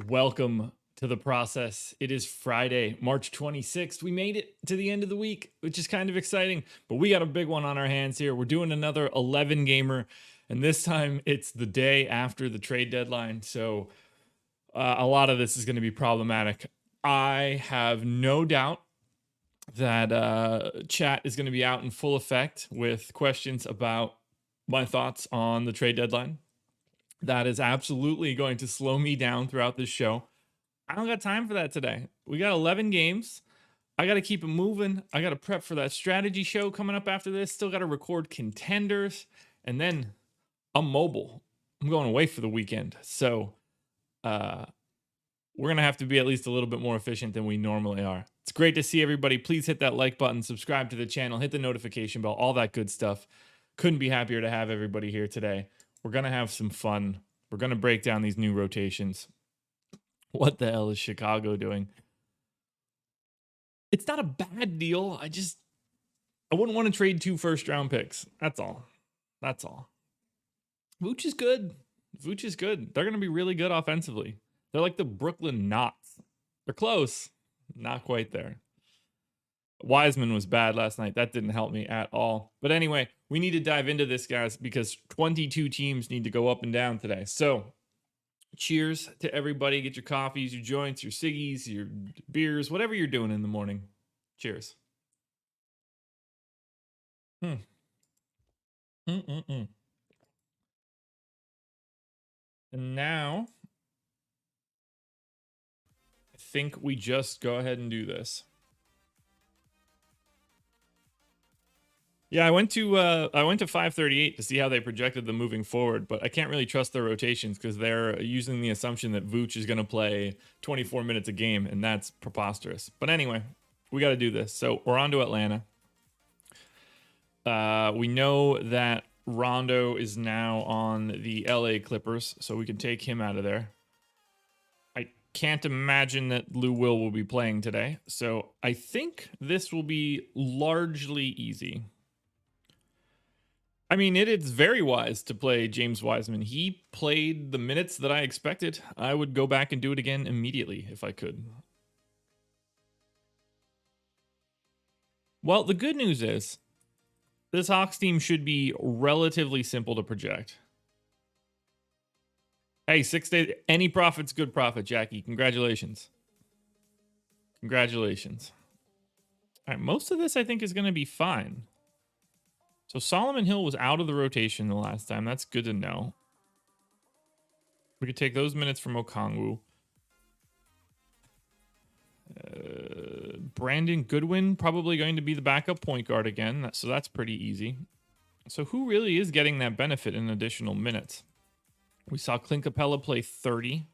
Welcome to the process. It is Friday, March 26th. We made it to the end of the week, which is kind of exciting, but we got a big one on our hands here. We're doing another 11 gamer, and this time it's the day after the trade deadline. So a lot of this is going to be problematic. I have no doubt that chat is going to be out in full effect with questions about my thoughts on the trade deadline. That is absolutely going to slow me down throughout this show. I don't got time for that today. We got 11 games. I got to keep it moving. I got to prep for that strategy show coming up after this. Still got to record contenders. And then I'm mobile. I'm going away for the weekend. So we're going to have to be at least a little bit more efficient than we normally are. It's great to see everybody. Please hit that like button, subscribe to the channel, hit the notification bell, all that good stuff. Couldn't be happier to have everybody here today. We're going to have some fun. We're going to break down these new rotations. What the hell is Chicago doing? It's not a bad deal. I wouldn't want to trade 2 first-round picks. That's all. That's all. Vooch is good. Vooch is good. They're going to be really good offensively. They're like the Brooklyn Knots. They're close. Not quite there. Wiseman was bad last night. That didn't help me at all. But anyway, we need to dive into this, guys, because 22 teams need to go up and down today. So cheers to everybody. Get your coffees, your joints, your ciggies, your beers, whatever you're doing in the morning. Cheers. And now I think we just go ahead and do this. Yeah, I went to 538 to see how they projected them moving forward, but I can't really trust their rotations because they're using the assumption that Vooch is going to play 24 minutes a game, and that's preposterous. But anyway, we got to do this. So we're on to Atlanta. We know that Rondo is now on the LA Clippers, so we can take him out of there. I can't imagine that Lou will be playing today, so I think this will be largely easy. I mean, it is very wise to play James Wiseman. He played the minutes that I expected. I would go back and do it again immediately if I could. Well, the good news is this Hawks team should be relatively simple to project. Hey, 6 days, any profit's good profit, Jackie. Congratulations. Congratulations. All right, most of this I think is going to be fine. So Solomon Hill was out of the rotation the last time. That's good to know. We could take those minutes from Okongwu. Brandon Goodwin probably going to be the backup point guard again. So that's pretty easy. So who really is getting that benefit in additional minutes? We saw Clint Capella play 30.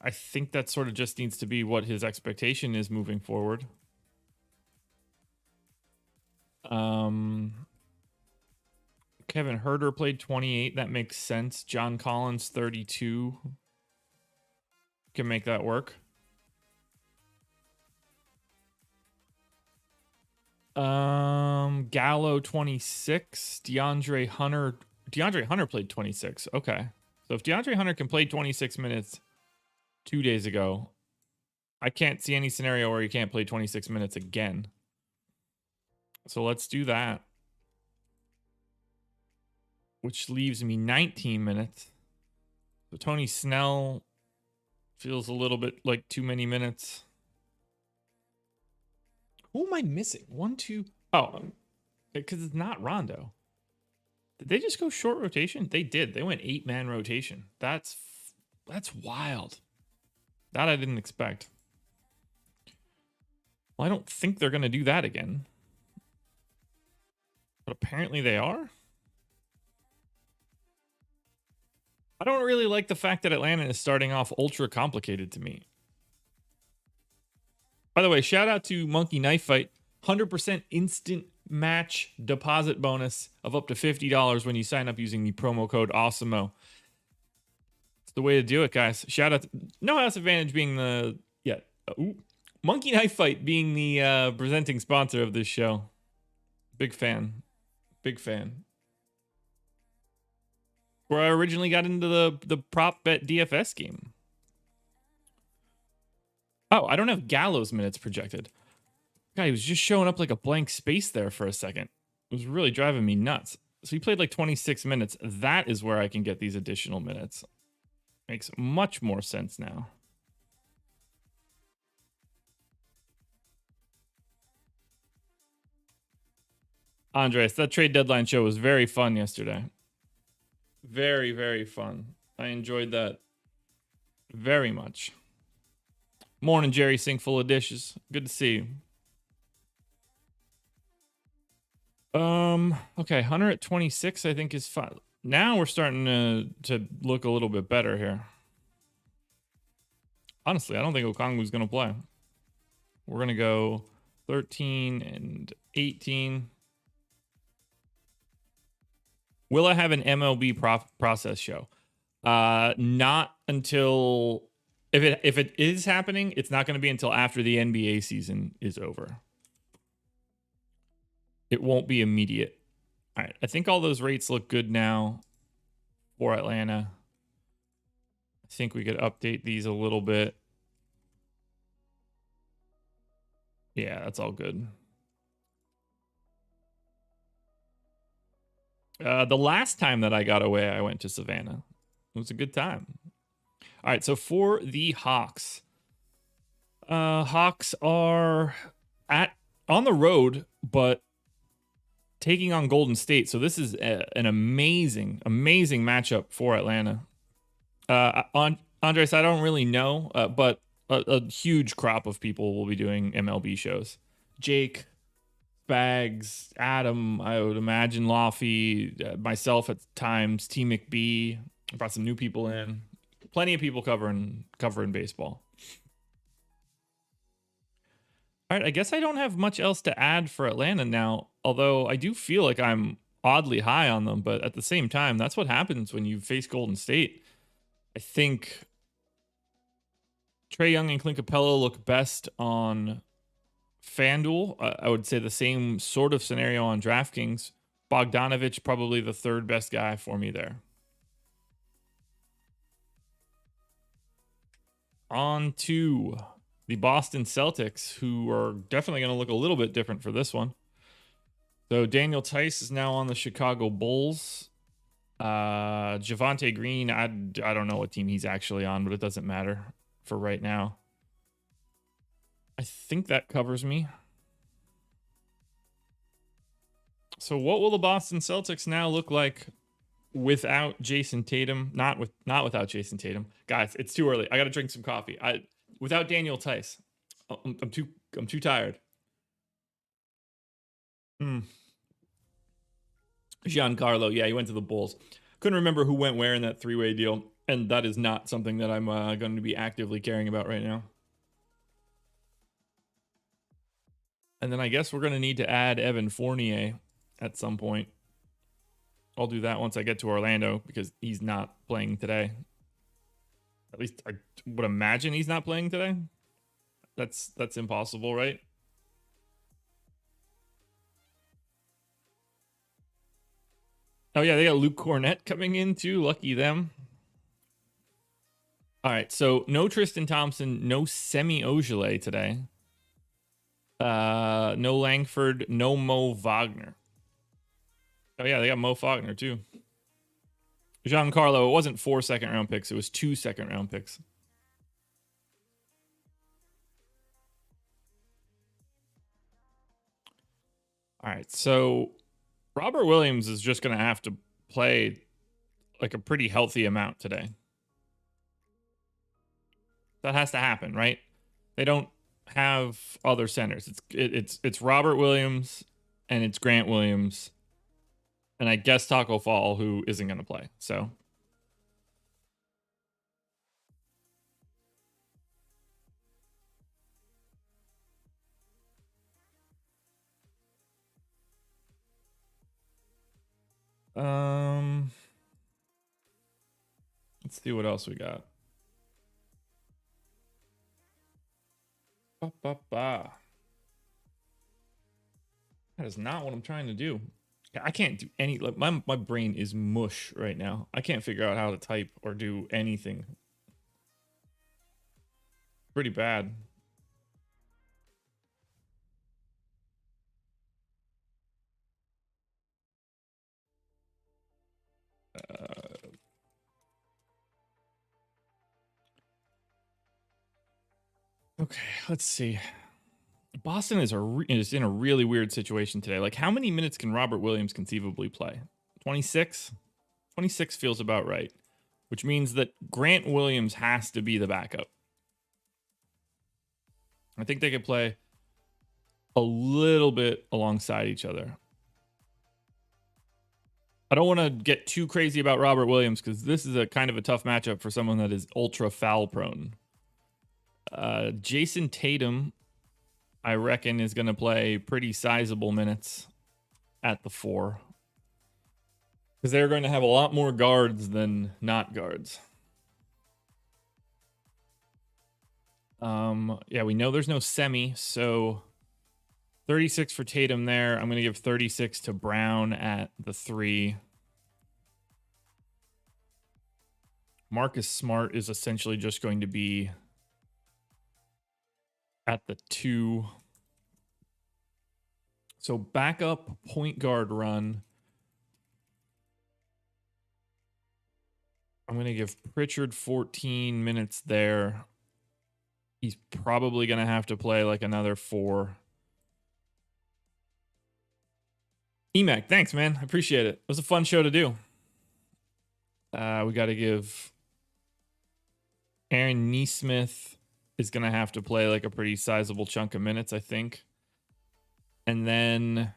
I think that sort of just needs to be what his expectation is moving forward. Kevin Herter played 28. That makes sense. John Collins, 32. Can make that work. Gallo, 26. DeAndre Hunter played 26. Okay. So if DeAndre Hunter can play 26 minutes 2 days ago, I can't see any scenario where he can't play 26 minutes again. So let's do that. Which leaves me 19 minutes. So Tony Snell feels a little bit like too many minutes. Who am I missing? 1, 2. Oh, because it's not Rondo. Did they just go short rotation? They did. They went 8-man rotation. That's wild. That I didn't expect. Well, I don't think they're going to do that again. But apparently they are. I don't really like the fact that Atlanta is starting off ultra complicated to me. By the way, shout out to Monkey Knife Fight. 100% instant match deposit bonus of up to $50 when you sign up using the promo code Awesemo. It's the way to do it, guys. Shout out to No House Advantage being the Monkey Knife Fight being the presenting sponsor of this show. Big fan. Big fan. Where I originally got into the prop bet DFS game. Oh, I don't have Gallo's minutes projected. God, he was just showing up like a blank space there for a second. It was really driving me nuts. So he played like 26 minutes. That is where I can get these additional minutes. Makes much more sense now. Andres, that trade deadline show was very fun yesterday. Very, very fun. I enjoyed that very much. Morning, Jerry Sink full of dishes. Good to see you. Okay, Hunter at 26, I think is fine. Now we're starting to look a little bit better here. Honestly, I don't think Okongwu's going to play. We're going to go 13 and 18. Will I have an MLB process show? Not until if it is happening, it's not going to be until after the NBA season is over. It won't be immediate. All right, I think all those rates look good now for Atlanta. I think we could update these a little bit. Yeah, that's all good. The last time that I got away, I went to Savannah. It was a good time. All right, so for the Hawks. Hawks are on the road, but taking on Golden State. So this is an amazing matchup for Atlanta. Andres, I don't really know, but a huge crop of people will be doing MLB shows. Jake, Bags, Adam, I would imagine Laffy, myself at times, T McBee. Brought some new people in. Plenty of people covering baseball. All right, I guess I don't have much else to add for Atlanta now, although I do feel like I'm oddly high on them, but at the same time, that's what happens when you face Golden State. I think Trae Young and Clint Capella look best on FanDuel. I would say the same sort of scenario on DraftKings. Bogdanovich, probably the third best guy for me there. On to the Boston Celtics, who are definitely going to look a little bit different for this one. So Daniel Tice is now on the Chicago Bulls. Javonte Green, I don't know what team he's actually on, but it doesn't matter for right now. I think that covers me. So what will the Boston Celtics now look like without Jason Tatum, not without Jason Tatum. Guys, it's too early. I got to drink some coffee. Without Daniel Tice. I'm too tired. Giancarlo, yeah, he went to the Bulls. Couldn't remember who went where in that three-way deal, and that is not something that I'm going to be actively caring about right now. And then I guess we're going to need to add Evan Fournier at some point. I'll do that once I get to Orlando because he's not playing today. At least I would imagine he's not playing today. That's impossible, right? Oh yeah, they got Luke Cornett coming in too. Lucky them. All right, so no Tristan Thompson, no Semi Ojeleye today. No Langford, no Mo Wagner. Oh yeah, they got Mo Wagner too. Giancarlo, it wasn't 4 second-round picks, it was 2 second-round picks. All right, so Robert Williams is just going to have to play like a pretty healthy amount today. That has to happen, right? They don't have other centers. It's Robert Williams and it's Grant Williams and I guess Taco Fall, who isn't going to play. So let's see what else we got. That is not what I'm trying to do. I can't do any, like my brain is mush right now. I can't figure out how to type or do anything. Pretty bad. Okay, let's see. Boston is in a really weird situation today. Like, how many minutes can Robert Williams conceivably play? 26? 26 feels about right, which means that Grant Williams has to be the backup. I think they could play a little bit alongside each other. I don't want to get too crazy about Robert Williams because this is a kind of a tough matchup for someone that is ultra foul prone. Jason Tatum, I reckon, is going to play pretty sizable minutes at the 4. Because they're going to have a lot more guards than not guards. Yeah, we know there's no Semi, so 36 for Tatum there. I'm going to give 36 to Brown at the 3. Marcus Smart is essentially just going to be at the 2. So backup point guard run. I'm going to give Pritchard 14 minutes there. He's probably going to have to play like another 4. EMAC, thanks, man. I appreciate it. It was a fun show to do. We got to give Aaron Nesmith is going to have to play like a pretty sizable chunk of minutes, I think. And then,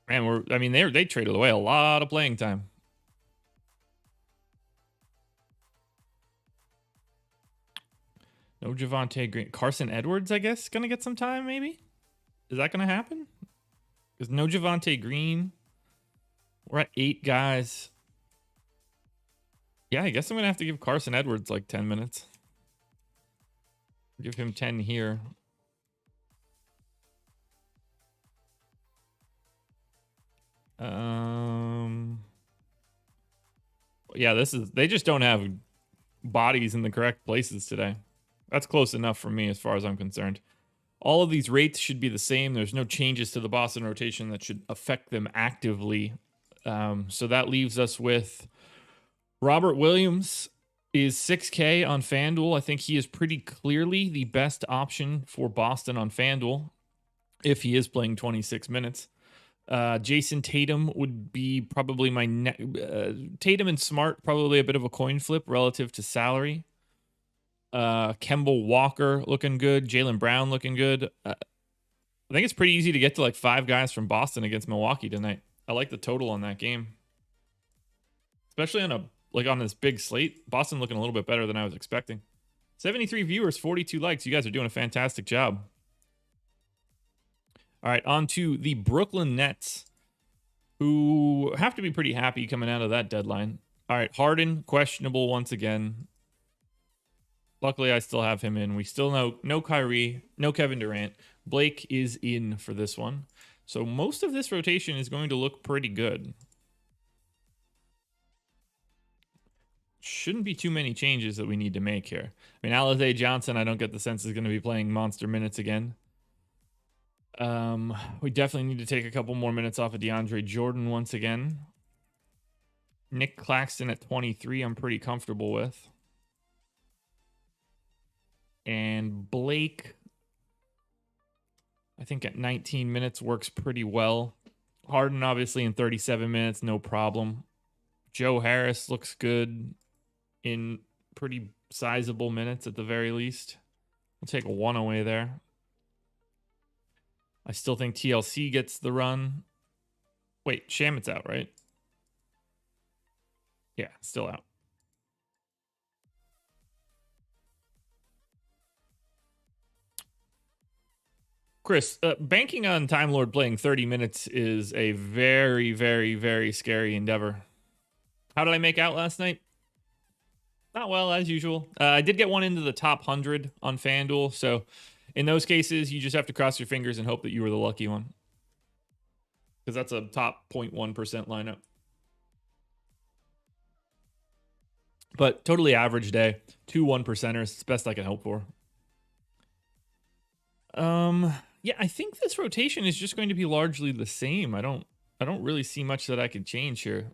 man, they traded away a lot of playing time. No Javonte Green. Carson Edwards, I guess, going to get some time, maybe? Is that going to happen? Because no Javonte Green. We're at 8 guys. Yeah, I guess I'm going to have to give Carson Edwards like 10 minutes. Give him 10 here. Yeah, they just don't have bodies in the correct places today. That's close enough for me as far as I'm concerned. All of these rates should be the same. There's no changes to the Boston rotation that should affect them actively. So that leaves us with Robert Williams is 6K on FanDuel. I think he is pretty clearly the best option for Boston on FanDuel if he is playing 26 minutes. Jason Tatum would be probably my Tatum and Smart, probably a bit of a coin flip relative to salary. Kemba Walker looking good. Jaylen Brown looking good. I think it's pretty easy to get to like 5 guys from Boston against Milwaukee tonight. I like the total on that game, especially on this big slate. Boston looking a little bit better than I was expecting. 73 viewers, 42 likes. You guys are doing a fantastic job. All right, on to the Brooklyn Nets, who have to be pretty happy coming out of that deadline. All right, Harden, questionable once again. Luckily, I still have him in. We still know no Kyrie, no Kevin Durant. Blake is in for this one. So most of this rotation is going to look pretty good. Shouldn't be too many changes that we need to make here. I mean, Alize Johnson, I don't get the sense is going to be playing monster minutes again. We definitely need to take a couple more minutes off of DeAndre Jordan once again. Nick Claxton at 23, I'm pretty comfortable with. And Blake, I think at 19 minutes works pretty well. Harden, obviously, in 37 minutes, no problem. Joe Harris looks good in pretty sizable minutes at the very least. We'll take a 1 away there. I still think TLC gets the run. Wait, Shamit's out, right? Yeah, still out. Chris, banking on Time Lord playing 30 minutes is a very, very, very scary endeavor. How did I make out last night? Not well, as usual. I did get one into the top 100 on FanDuel, so in those cases, you just have to cross your fingers and hope that you were the lucky one. Because that's a top 0.1% lineup. But totally average day. 2 1%ers. It's the best I can hope for. Yeah, I think this rotation is just going to be largely the same. I don't really see much that I could change here.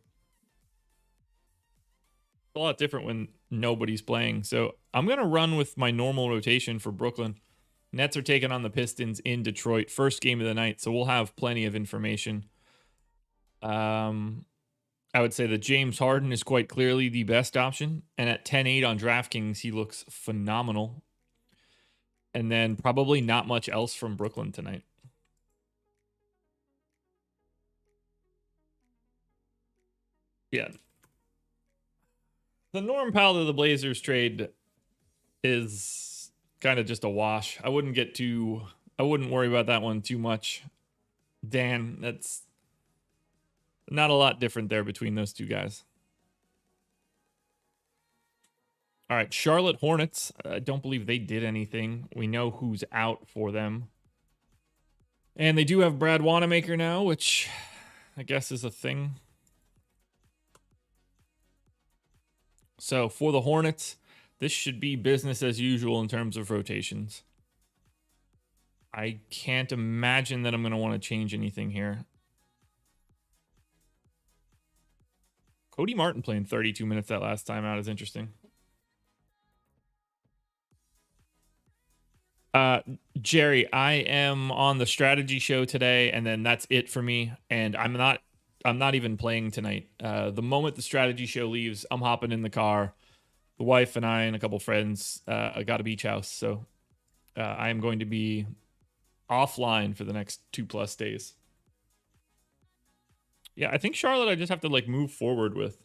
It's a lot different when nobody's playing. So I'm going to run with my normal rotation for Brooklyn. Nets are taking on the Pistons in Detroit. First game of the night, so we'll have plenty of information. I would say that James Harden is quite clearly the best option. And at 10-8 on DraftKings, he looks phenomenal. And then probably not much else from Brooklyn tonight. Yeah. The Norm Powell to the Blazers trade is kind of just a wash. I wouldn't worry about that one too much. Dan, that's not a lot different there between those two guys. All right, Charlotte Hornets. I don't believe they did anything. We know who's out for them. And they do have Brad Wanamaker now, which I guess is a thing. So for the Hornets, this should be business as usual in terms of rotations. I can't imagine that I'm going to want to change anything here. Cody Martin playing 32 minutes that last time out is interesting. Jerry, I am on the strategy show today, and then that's it for me. And I'm not even playing tonight. The moment the strategy show leaves, I'm hopping in the car. The wife and I and a couple friends got a beach house, so I am going to be offline for the next 2+ days. Yeah, I think Charlotte I just have to like move forward with.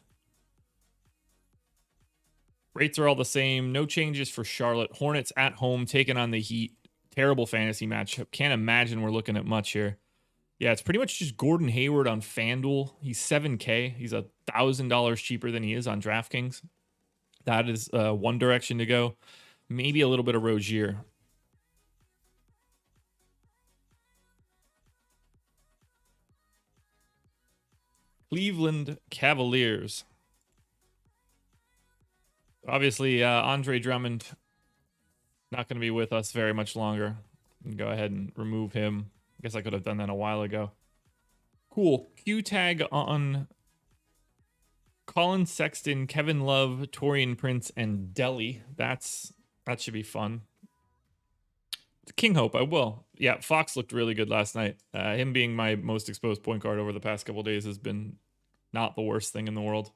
Rates are all the same. No changes for Charlotte. Hornets at home taking on the Heat. Terrible fantasy matchup. Can't imagine we're looking at much here. Yeah, it's pretty much just Gordon Hayward on FanDuel. He's $7K. He's $1,000 cheaper than he is on DraftKings. That is one direction to go. Maybe a little bit of Rozier. Cleveland Cavaliers. Obviously, Andre Drummond not going to be with us very much longer. Go ahead and remove him. I guess I could have done that a while ago. Cool. Q tag on Colin Sexton, Kevin Love, Torian Prince, and Delhi. That should be fun. King Hope, I will. Yeah, Fox looked really good last night. Him being my most exposed point guard over the past couple days has been not the worst thing in the world.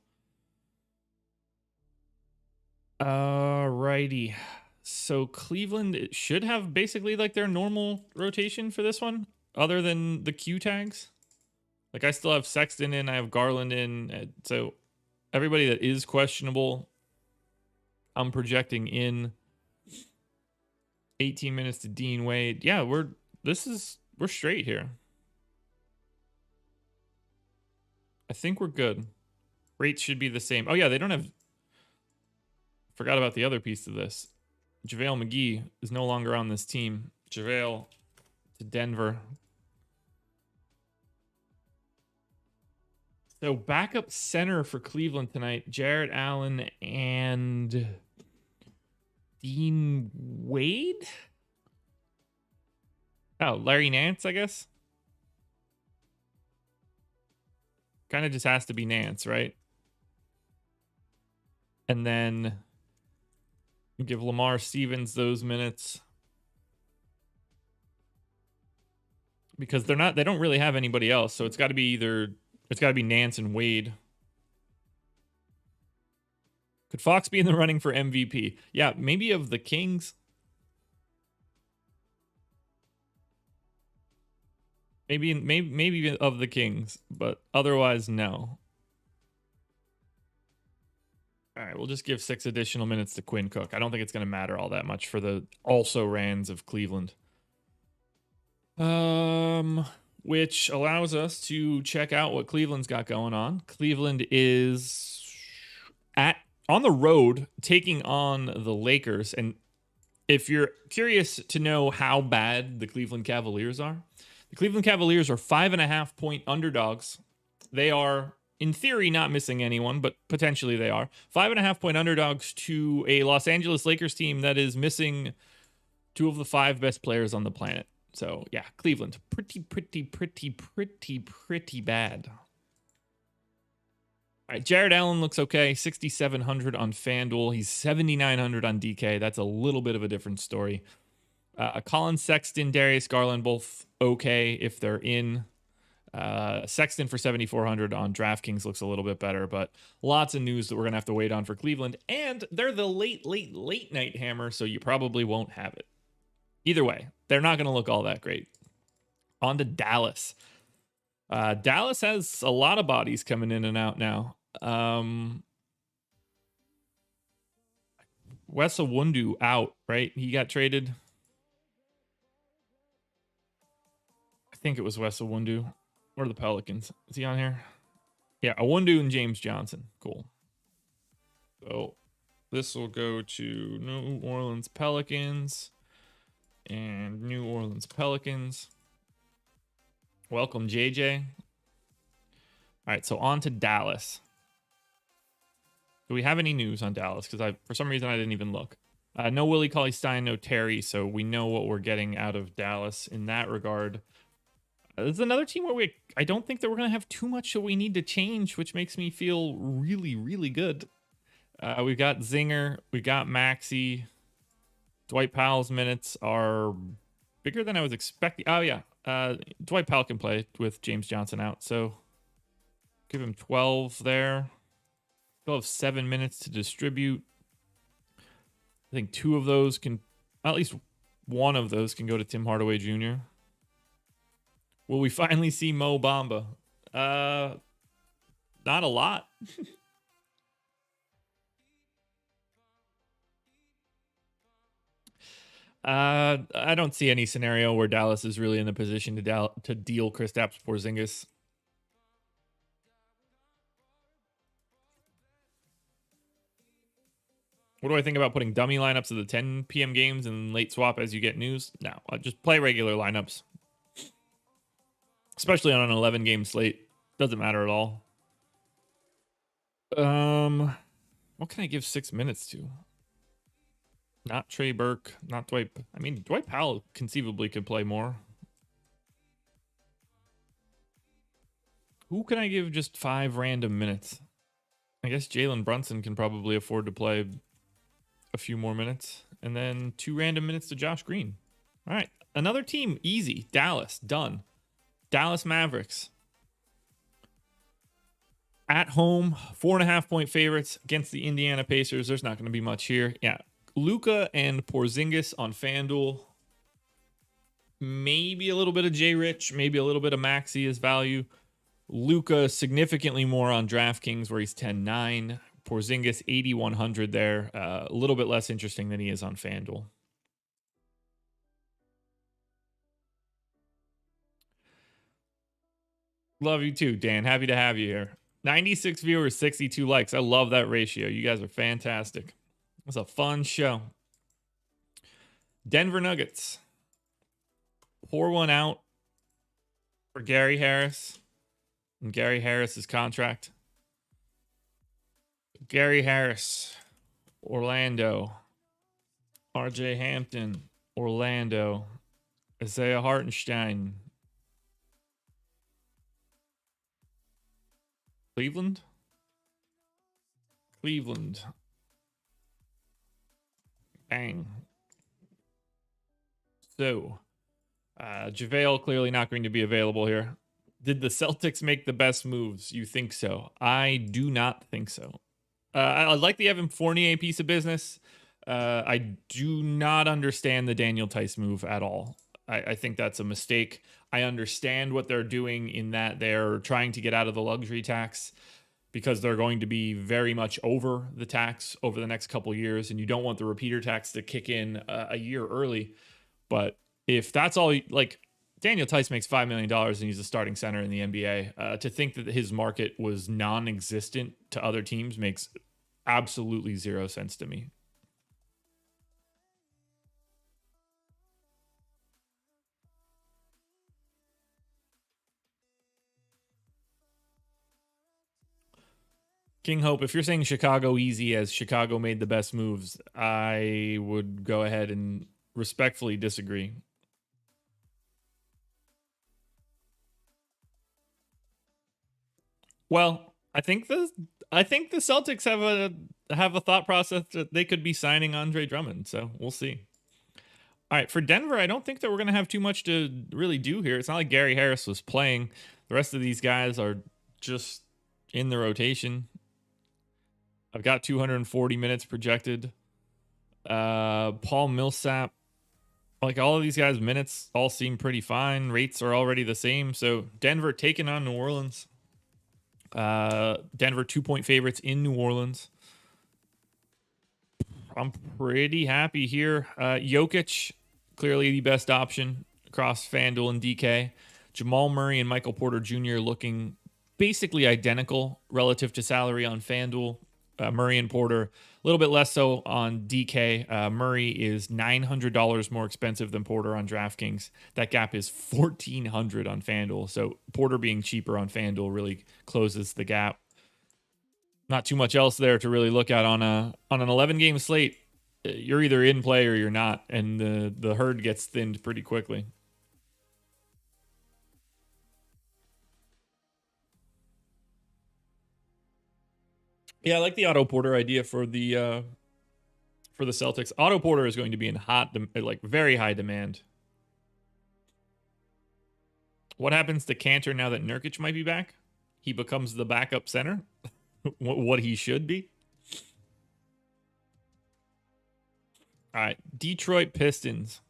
Alrighty. So Cleveland should have basically like their normal rotation for this one, other than the Q tags. Like I still have Sexton in, I have Garland in. So everybody that is questionable, I'm projecting in. 18 minutes to Dean Wade. Yeah, we're straight here. I think we're good. Rates should be the same. Oh yeah, they don't have. Forgot about the other piece of this. JaVale McGee is no longer on this team. JaVale to Denver. So backup center for Cleveland tonight, Jarrett Allen and Dean Wade? Oh, Larry Nance, I guess. Kind of just has to be Nance, right? And then give Lamar Stevens those minutes. Because they don't really have anybody else. So it's got to be Nance and Wade. Could Fox be in the running for MVP? Yeah, maybe of the Kings. Maybe of the Kings, but otherwise, no. All right, we'll just give 6 additional minutes to Quinn Cook. I don't think it's going to matter all that much for the also-rans of Cleveland. Which allows us to check out what Cleveland's got going on. Cleveland is on the road taking on the Lakers. And if you're curious to know how bad the Cleveland Cavaliers are, the Cleveland Cavaliers are 5.5-point underdogs. They are, in theory, not missing anyone, but potentially they are. 5.5-point underdogs to a Los Angeles Lakers team that is missing 2 of the 5 best players on the planet. So, yeah, Cleveland, pretty bad. All right, Jarrett Allen looks okay. 6,700 on FanDuel. He's 7,900 on DK. That's a little bit of a different story. Colin Sexton, Darius Garland, both okay if they're in. Sexton for 7,400 on DraftKings looks a little bit better, but lots of news that we're going to have to wait on for Cleveland. And they're the late night hammer, so you probably won't have it. Either way, they're not going to look all that great. On to Dallas. Dallas has a lot of bodies coming in and out now. Wes Iwundu out, right? He got traded. I think it was Wes Iwundu. Or the Pelicans. Is he on here? Yeah, Iwundu and James Johnson. Cool. So this will go to New Orleans Pelicans. And New Orleans Pelicans. Welcome, JJ. All right, so on to Dallas. Do we have any news on Dallas? Because for some reason I didn't even look. No Willie Cauley-Stein, no Terry, so we know what we're getting out of Dallas in that regard. This is another team where I don't think that we're going to have too much that we need to change, which makes me feel really good. We've got Zinger, we got Maxey. Dwight Powell's minutes are bigger than I was expecting. Oh, yeah. Dwight Powell can play with James Johnson out, so give him 12 there. He'll have 7 minutes to distribute. I think 2 of those can, at least one of those can go to Tim Hardaway Jr. Will we finally see Mo Bamba? Not a lot. I don't see any scenario where Dallas is really in a position to deal Kristaps Porzingis. What do I think about putting dummy lineups of the 10 p.m. games and late swap as you get news? No, I'll just play regular lineups. Especially on an 11-game slate. Doesn't matter at all. What can I give 6 minutes to? Not Trey Burke, not Dwight. I mean, Dwight Powell conceivably could play more. Who can I give just 5 random minutes? I guess Jalen Brunson can probably afford to play a few more minutes. And then 2 random minutes to Josh Green. All right. Another team, easy. Dallas, done. Dallas Mavericks. At home, 4.5-point favorites against the Indiana Pacers. There's not going to be much here. Yeah. Luka and Porzingis on FanDuel. Maybe a little bit of J Rich, maybe a little bit of Maxey as value. Luka significantly more on DraftKings where he's 10-9. Porzingis 8,100 there. A little bit less interesting than he is on FanDuel. Love you too, Dan. Happy to have you here. 96 viewers, 62 likes. I love that ratio. You guys are fantastic. It was a fun show. Denver Nuggets. Pour one out for Gary Harris and Gary Harris's contract. Gary Harris, Orlando. RJ Hampton, Orlando. Isaiah Hartenstein, Cleveland. Bang. So, JaVale clearly not going to be available here. Did the Celtics make the best moves? You think so? I do not think so. I like the Evan Fournier piece of business. I do not understand the Daniel Tice move at all. I think that's a mistake. I understand what they're doing in that they're trying to get out of the luxury tax because they're going to be very much over the tax over the next couple years, and you don't want the repeater tax to kick in a year early. But if that's all, like, Daniel Tice makes $5 million and he's a starting center in the NBA. To think that his market was non-existent to other teams makes absolutely zero sense to me. King Hope, if you're saying Chicago easy as Chicago made the best moves, I would go ahead and respectfully disagree. Well, I think the Celtics have a thought process that they could be signing Andre Drummond, so we'll see. All right, for Denver, I don't think that we're going to have too much to really do here. It's not like Gary Harris was playing. The rest of these guys are just in the rotation. I've got 240 minutes projected. Paul Millsap, like all of these guys' minutes all seem pretty fine. Rates are already the same. So Denver taking on New Orleans. Denver 2-point favorites in New Orleans. I'm pretty happy here. Jokic, clearly the best option across FanDuel and DK. Jamal Murray and Michael Porter Jr. looking basically identical relative to salary on FanDuel. Murray and Porter a little bit less so on DK. Murray is $900 more expensive than Porter on DraftKings. That gap is $1,400 on FanDuel. So Porter being cheaper on FanDuel really closes the gap. Not too much else there to really look at on an 11-game slate. You're either in play or you're not, and the herd gets thinned pretty quickly. Yeah, I like the Otto Porter idea for the Celtics. Otto Porter is going to be in very high demand. What happens to Cantor now that Nurkic might be back? He becomes the backup center. What he should be. All right, Detroit Pistons.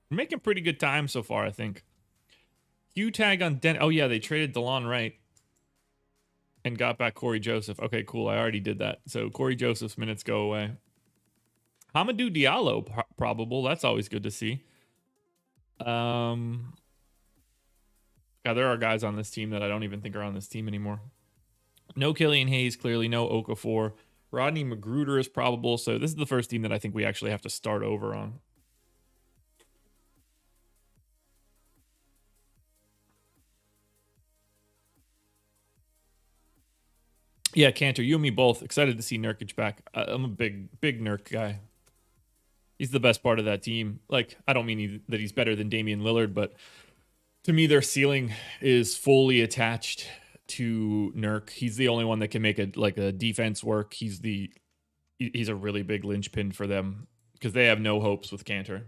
We're making pretty good time so far, I think. Q tag on Oh yeah, they traded DeLon Wright and got back Corey Joseph. Okay, cool. I already did that. So Corey Joseph's minutes go away. Hamidou Diallo probable. That's always good to see. Yeah, there are guys on this team that I don't even think are on this team anymore. No Killian Hayes, clearly. No Okafor. Rodney Magruder is probable. So this is the first team that I think we actually have to start over on. Yeah, Cantor, you and me both. Excited to see Nurkic back. I'm a big Nurk guy. He's the best part of that team. Like, I don't mean that he's better than Damian Lillard, but to me, their ceiling is fully attached to Nurk. He's the only one that can make a defense work. He's a really big linchpin for them because they have no hopes with Cantor.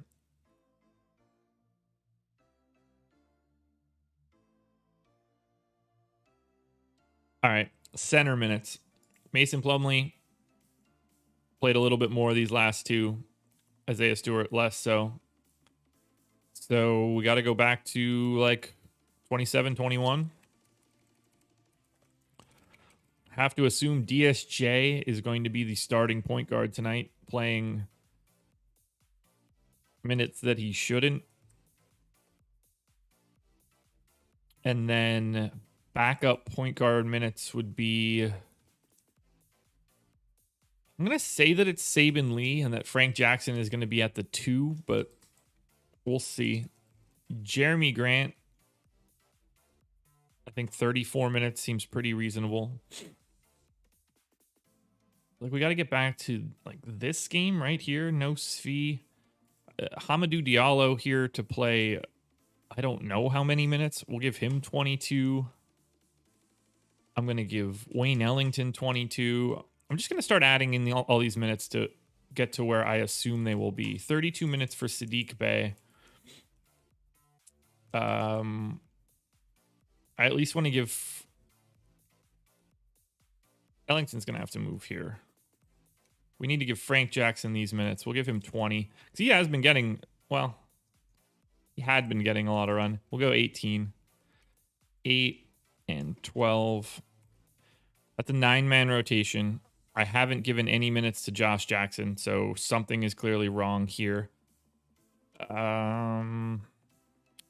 All right, center minutes. Mason Plumlee played a little bit more of these last two. Isaiah Stewart less so. So we got to go back to like 27, 21. Have to assume DSJ is going to be the starting point guard tonight, playing minutes that he shouldn't. And then backup point guard minutes would be... I'm going to say that it's Saben Lee and that Frank Jackson is going to be at the 2, but we'll see. Jeremy Grant, I think 34 minutes seems pretty reasonable. Like, we got to get back to like this game right here. No Svi. Hamidou Diallo here to play, I don't know how many minutes. We'll give him 22. I'm going to give Wayne Ellington 22. I'm just going to start adding in all these minutes to get to where I assume they will be. 32 minutes for Sadiq Bey. I at least want to give... Ellington's going to have to move here. We need to give Frank Jackson these minutes. We'll give him 20. Because he has been getting... Well, he had been getting a lot of run. We'll go 18. 8 and 12. That's a 9-man rotation. I haven't given any minutes to Josh Jackson, so something is clearly wrong here.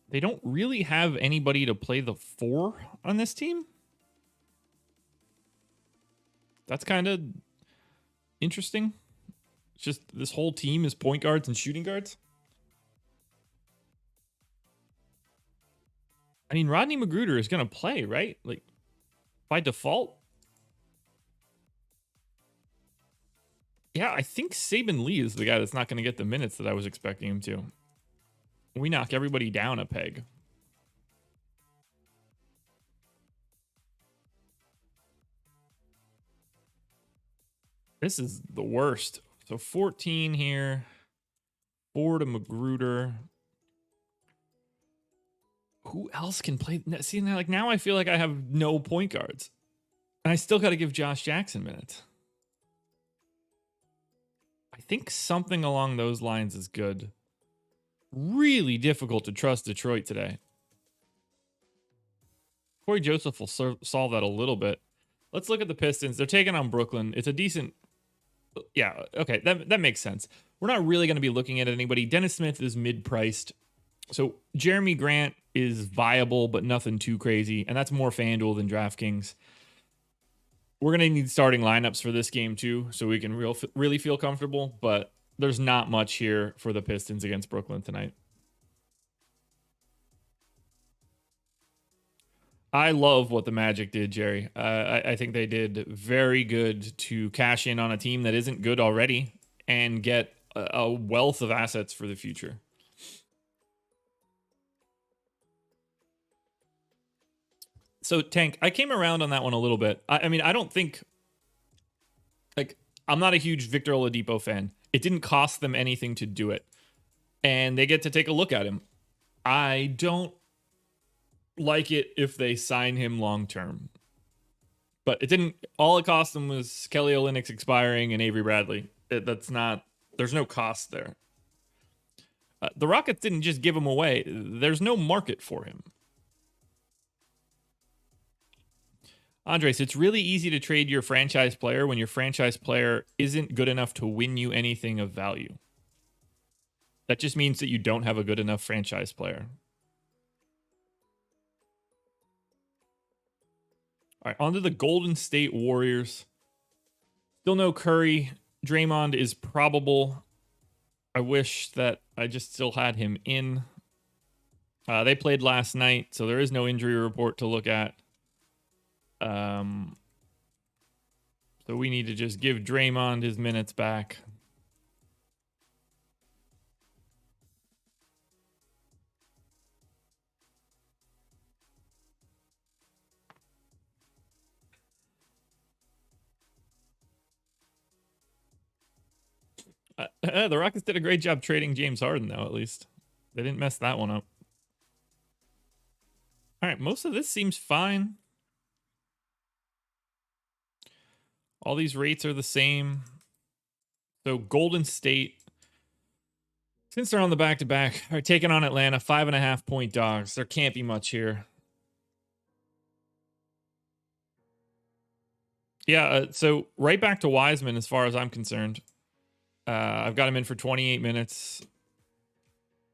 They don't really have anybody to play the 4 on this team. That's kind of interesting. It's just this whole team is point guards and shooting guards. I mean, Rodney Magruder is going to play, right? Like, by default. Yeah, I think Saben Lee is the guy that's not going to get the minutes that I was expecting him to. We knock everybody down a peg. This is the worst. So 14 here. 4 to Magruder. Who else can play? See, now I feel like I have no point guards. And I still got to give Josh Jackson minutes. I think something along those lines is good. Really difficult to trust Detroit today. Corey Joseph will solve that a little bit. Let's look at the Pistons. They're taking on Brooklyn. It's a decent... Yeah, okay, that makes sense. We're not really going to be looking at anybody. Dennis Smith is mid-priced. So Jeremy Grant is viable, but nothing too crazy. And that's more FanDuel than DraftKings. We're going to need starting lineups for this game too, so we can really feel comfortable. But there's not much here for the Pistons against Brooklyn tonight. I love what the Magic did, Jerry. I think they did very good to cash in on a team that isn't good already and get a wealth of assets for the future. So, Tank, I came around on that one a little bit. I mean, I don't think... Like, I'm not a huge Victor Oladipo fan. It didn't cost them anything to do it. And they get to take a look at him. I don't like it if they sign him long term. But it didn't... All it cost them was Kelly Olynyk's expiring and Avery Bradley. That's not... There's no cost there. The Rockets didn't just give him away. There's no market for him. Andres, it's really easy to trade your franchise player when your franchise player isn't good enough to win you anything of value. That just means that you don't have a good enough franchise player. All right, on to the Golden State Warriors. Still no Curry. Draymond is probable. I wish that I just still had him in. They played last night, so there is no injury report to look at. So we need to just give Draymond his minutes back. The Rockets did a great job trading James Harden, though, at least. They didn't mess that one up. All right, most of this seems fine. All these rates are the same. So Golden State, since they're on the back-to-back, are taking on Atlanta, 5.5-point dogs. There can't be much here. Yeah, so right back to Wiseman as far as I'm concerned. I've got him in for 28 minutes.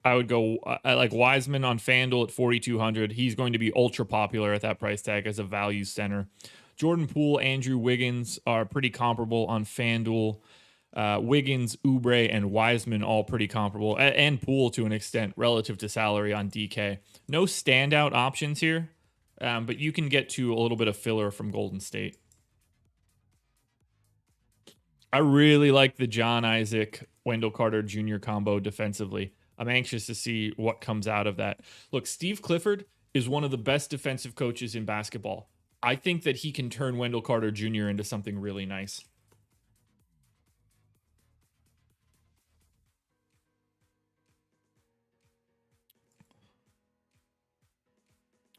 I would go I like Wiseman on FanDuel at 4,200. He's going to be ultra popular at that price tag as a value center. Jordan Poole, Andrew Wiggins are pretty comparable on FanDuel. Wiggins, Oubre, and Wiseman all pretty comparable, and Poole to an extent relative to salary on DK. No standout options here, but you can get to a little bit of filler from Golden State. I really like the John Isaac, Wendell Carter Jr. combo defensively. I'm anxious to see what comes out of that. Look, Steve Clifford is one of the best defensive coaches in basketball. I think that he can turn Wendell Carter Jr. into something really nice.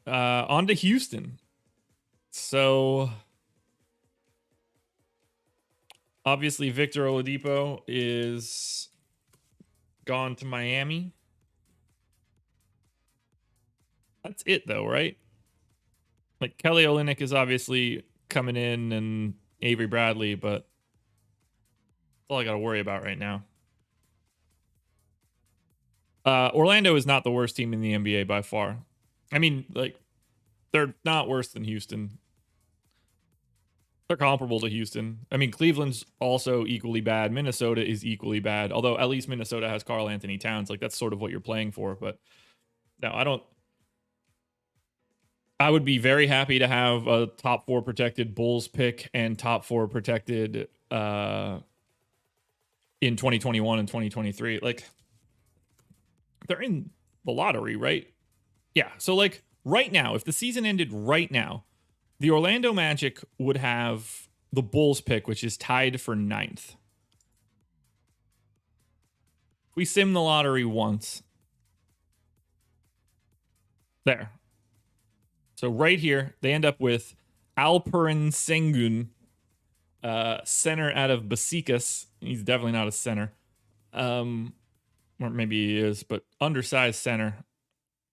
On to Houston. So obviously Victor Oladipo is gone to Miami. That's it though, right? Like Kelly Olynyk is obviously coming in and Avery Bradley, but that's all I got to worry about right now. Orlando is not the worst team in the NBA by far. I mean, like, they're not worse than Houston. They're comparable to Houston. I mean, Cleveland's also equally bad. Minnesota is equally bad, although at least Minnesota has Karl Anthony Towns. Like, that's sort of what you're playing for. But no, I would be very happy to have a top 4 protected Bulls pick and top 4 protected in 2021 and 2023. Like, they're in the lottery, right? Yeah. So, like, right now, if the season ended right now, the Orlando Magic would have the Bulls pick, which is tied for 9th. We sim the lottery once. There. So right here, they end up with Alperen Sengun, center out of Besiktas. He's definitely not a center. Or maybe he is, but undersized center.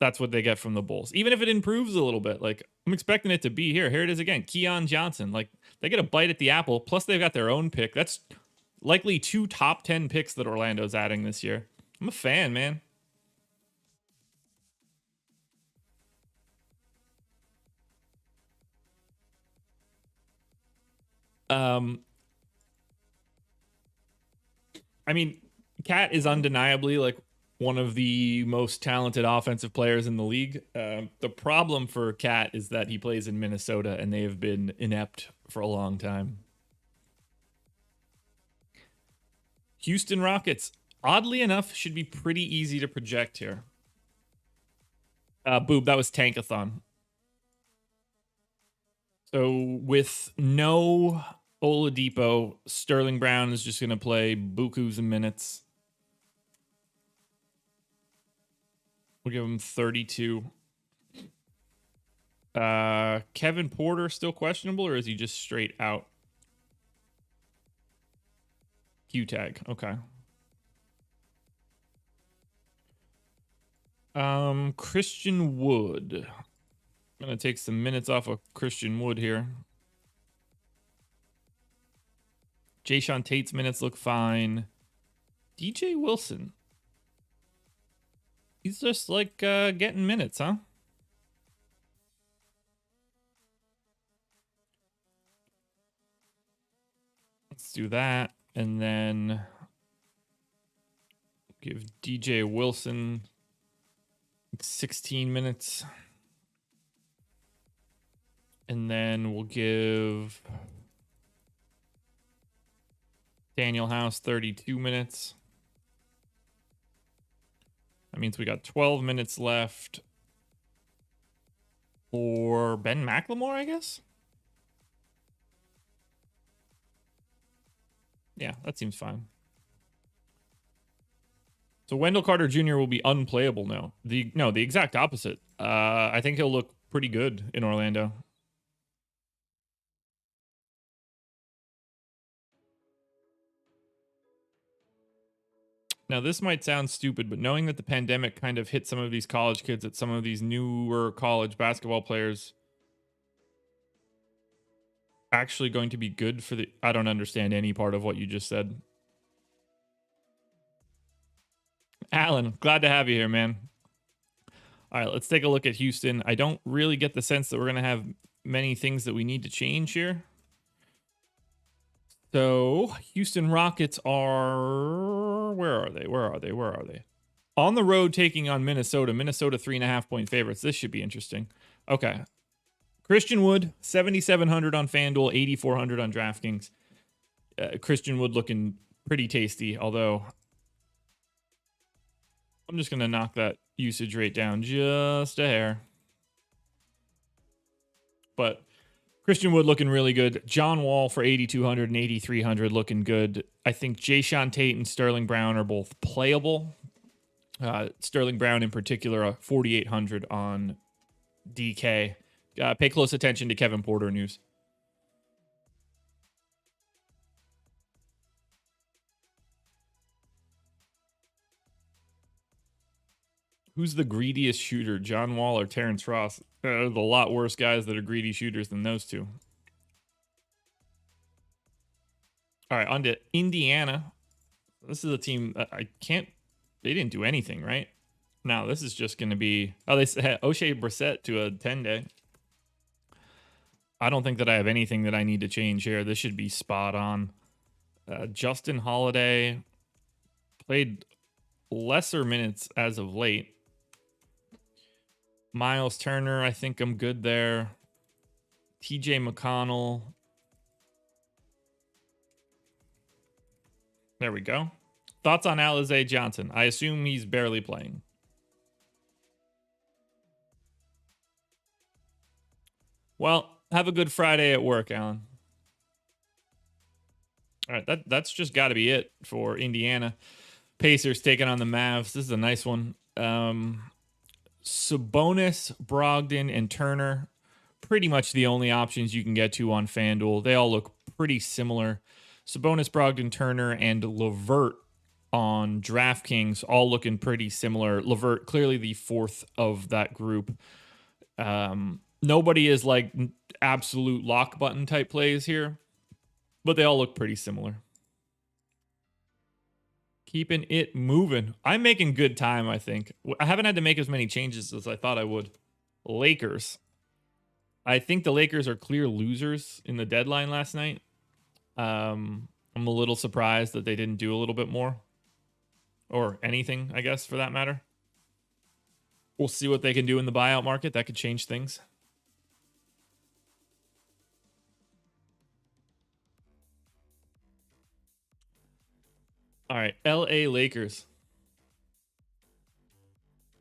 That's what they get from the Bulls. Even if it improves a little bit, like I'm expecting it to be here. Here it is again. Keon Johnson. Like they get a bite at the apple. Plus they've got their own pick. That's likely 2 top 10 picks that Orlando's adding this year. I'm a fan, man. I mean, Cat is undeniably like one of the most talented offensive players in the league. The problem for Cat is that he plays in Minnesota and they have been inept for a long time. Houston Rockets, oddly enough, should be pretty easy to project here. Boob, that was Tankathon. So with no Oladipo, Sterling Brown is just going to play bukus of minutes. We'll give him 32. Kevin Porter still questionable, or is he just straight out? Q tag. Okay. Christian Wood. I'm gonna take some minutes off of Christian Wood here. Jayshawn Tate's minutes look fine. DJ Wilson. He's just like getting minutes, huh? Let's do that. And then give DJ Wilson 16 minutes. And then we'll give Daniel House 32 minutes. That means we got 12 minutes left for Ben McLemore, I guess. Yeah, that seems fine. So Wendell Carter Jr. will be unplayable now. The exact opposite. I think he'll look pretty good in Orlando. Now, this might sound stupid, but knowing that the pandemic kind of hit some of these college kids, that some of these newer college basketball players actually going to be good for the... I don't understand any part of what you just said. Alan, glad to have you here, man. All right, let's take a look at Houston. I don't really get the sense that we're going to have many things that we need to change here. So, Houston Rockets are... Where are they? On the road taking on Minnesota. Minnesota 3.5-point favorites. This should be interesting. Okay. Christian Wood, 7,700 on FanDuel, 8,400 on DraftKings. Christian Wood looking pretty tasty, although I'm just going to knock that usage rate down just a hair. But Christian Wood looking really good. John Wall for 8,200 and 8,300 looking good. I think Jayshawn Tate and Sterling Brown are both playable. Sterling Brown in particular, 4,800 on DK. Pay close attention to Kevin Porter news. Who's the greediest shooter, John Wall or Terrence Ross? There's a lot worse guys that are greedy shooters than those two. All right, on to Indiana. This is a team I can't... They didn't do anything, right? No, this is just going to be... Oh, they had O'Shea Brissett to a 10-day. I don't think that I have anything that I need to change here. This should be spot on. Justin Holiday played lesser minutes as of late. Miles Turner, I think I'm good there. TJ McConnell. There we go. Thoughts on Alize Johnson? I assume he's barely playing. Well, have a good Friday at work, Alan. All right, that's just got to be it for Indiana. Pacers taking on the Mavs. This is a nice one. Sabonis, Brogdon, and Turner, pretty much the only options you can get to on FanDuel. They all look pretty similar. Sabonis, Brogdon, Turner, and LeVert on DraftKings, all looking pretty similar. LeVert, clearly the fourth of that group. Nobody is like absolute lock button type plays here, but they all look pretty similar. Keeping it moving. I'm making good time, I think. I haven't had to make as many changes as I thought I would. Lakers. I think the Lakers are clear losers in the deadline last night. I'm a little surprised that they didn't do a little bit more. Or anything, I guess, for that matter. We'll see what they can do in the buyout market. That could change things. All right, LA Lakers.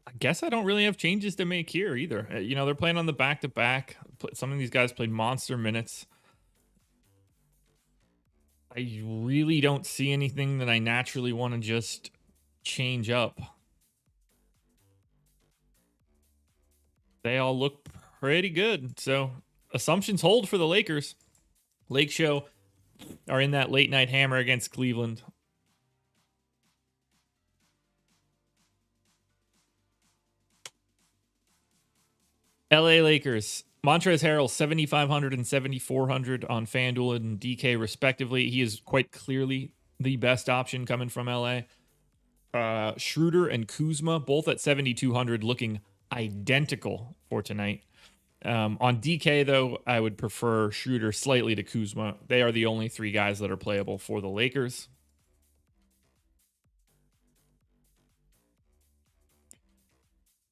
I guess I don't really have changes to make here either. You know, they're playing on the back-to-back. Some of these guys played monster minutes. I really don't see anything that I naturally want to just change up. They all look pretty good. So assumptions hold for the Lakers. Lake Show are in that late night hammer against Cleveland. LA Lakers. Montrezl Harrell, 7,500 and 7,400 on FanDuel and DK respectively. He is quite clearly the best option coming from LA. Schroeder and Kuzma, both at 7,200, looking identical for tonight. On DK, though, I would prefer Schroeder slightly to Kuzma. They are the only three guys that are playable for the Lakers.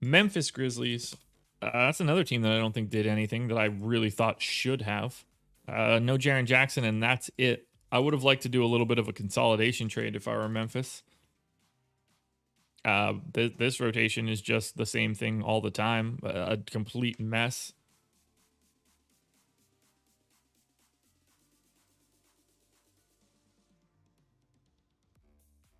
Memphis Grizzlies. That's another team that I don't think did anything that I really thought should have. No Jaren Jackson, and that's it. I would have liked to do a little bit of a consolidation trade if I were Memphis. This rotation is just the same thing all the time. A complete mess.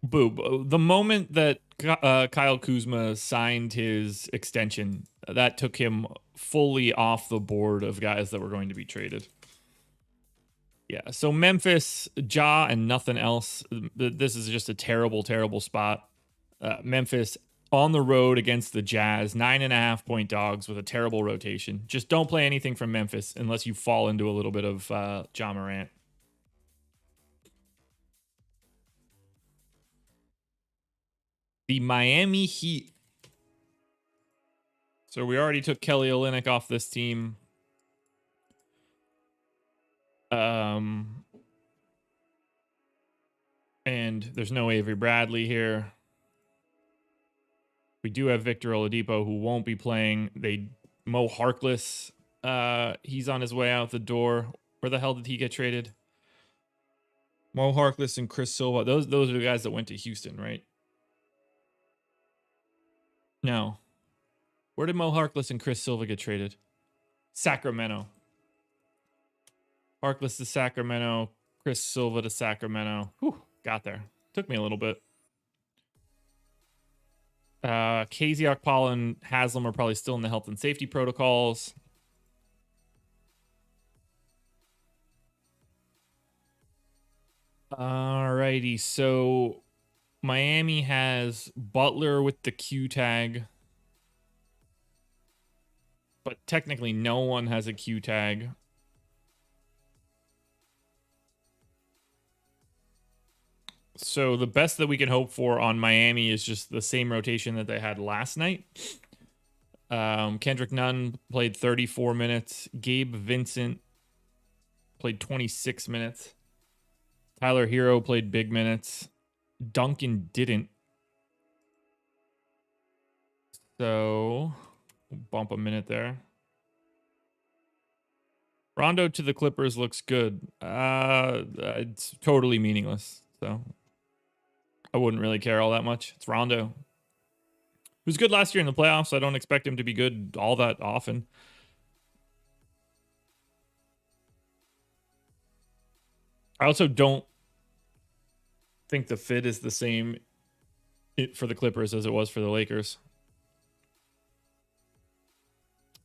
Boo. The moment that Kyle Kuzma signed his extension, that took him fully off the board of guys that were going to be traded. Yeah. So Memphis, Ja, and nothing else. This is just a terrible, terrible spot. Memphis on the road against the Jazz, 9.5-point dogs with a terrible rotation. Just don't play anything from Memphis unless you fall into a little bit of Ja Morant. The Miami Heat. So we already took Kelly Olynyk off this team. And there's no Avery Bradley here. We do have Victor Oladipo, who won't be playing. Mo Harkless, he's on his way out the door. Where the hell did he get traded? Mo Harkless and Chris Silva. Those are the guys that went to Houston, right? No. Where did Mo Harkless and Chris Silva get traded? Sacramento. Harkless to Sacramento. Chris Silva to Sacramento. Whew, got there. Took me a little bit. KZ Okpala and Haslam are probably still in the health and safety protocols. Alrighty, so Miami has Butler with the Q tag, but technically no one has a Q tag. So the best that we can hope for on Miami is just the same rotation that they had last night. Kendrick Nunn played 34 minutes. Gabe Vincent played 26 minutes. Tyler Hero played big minutes. Duncan didn't. So bump a minute there. Rondo to the Clippers looks good. It's totally meaningless. So I wouldn't really care all that much. It's Rondo. He was good last year in the playoffs. So I don't expect him to be good all that often. I also don't think the fit is the same for the Clippers as it was for the Lakers.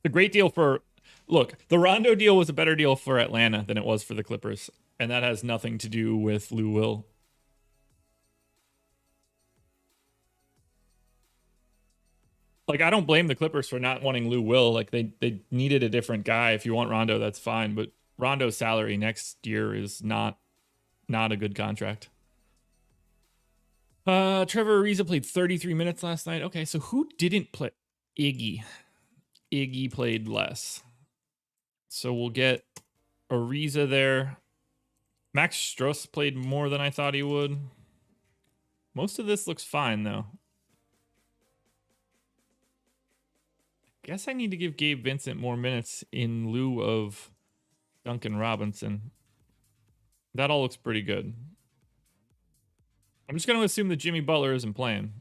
The great deal for... Look, the Rondo deal was a better deal for Atlanta than it was for the Clippers. And that has nothing to do with Lou Will. Like, I don't blame the Clippers for not wanting Lou Will. Like, they needed a different guy. If you want Rondo, that's fine. But Rondo's salary next year is not a good contract. Trevor Ariza played 33 minutes last night. Okay, so who didn't play? Iggy. Iggy played less. So we'll get Ariza there. Max Strus played more than I thought he would. Most of this looks fine, though. Guess I need to give Gabe Vincent more minutes in lieu of Duncan Robinson. That all looks pretty good. I'm just going to assume that Jimmy Butler isn't playing.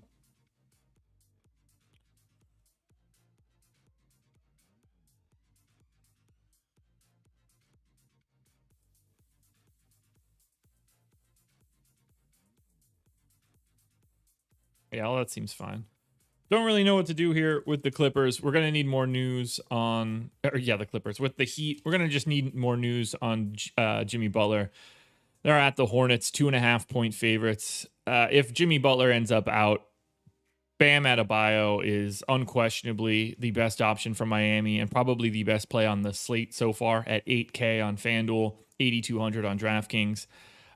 Yeah, all that seems fine. Don't really know what to do here with the Clippers. We're going to need more news on... the Clippers. With the Heat, we're going to just need more news on Jimmy Butler. They're at the Hornets, 2.5-point favorites. If Jimmy Butler ends up out, Bam Adebayo is unquestionably the best option for Miami and probably the best play on the slate so far at 8K on FanDuel, 8,200 on DraftKings.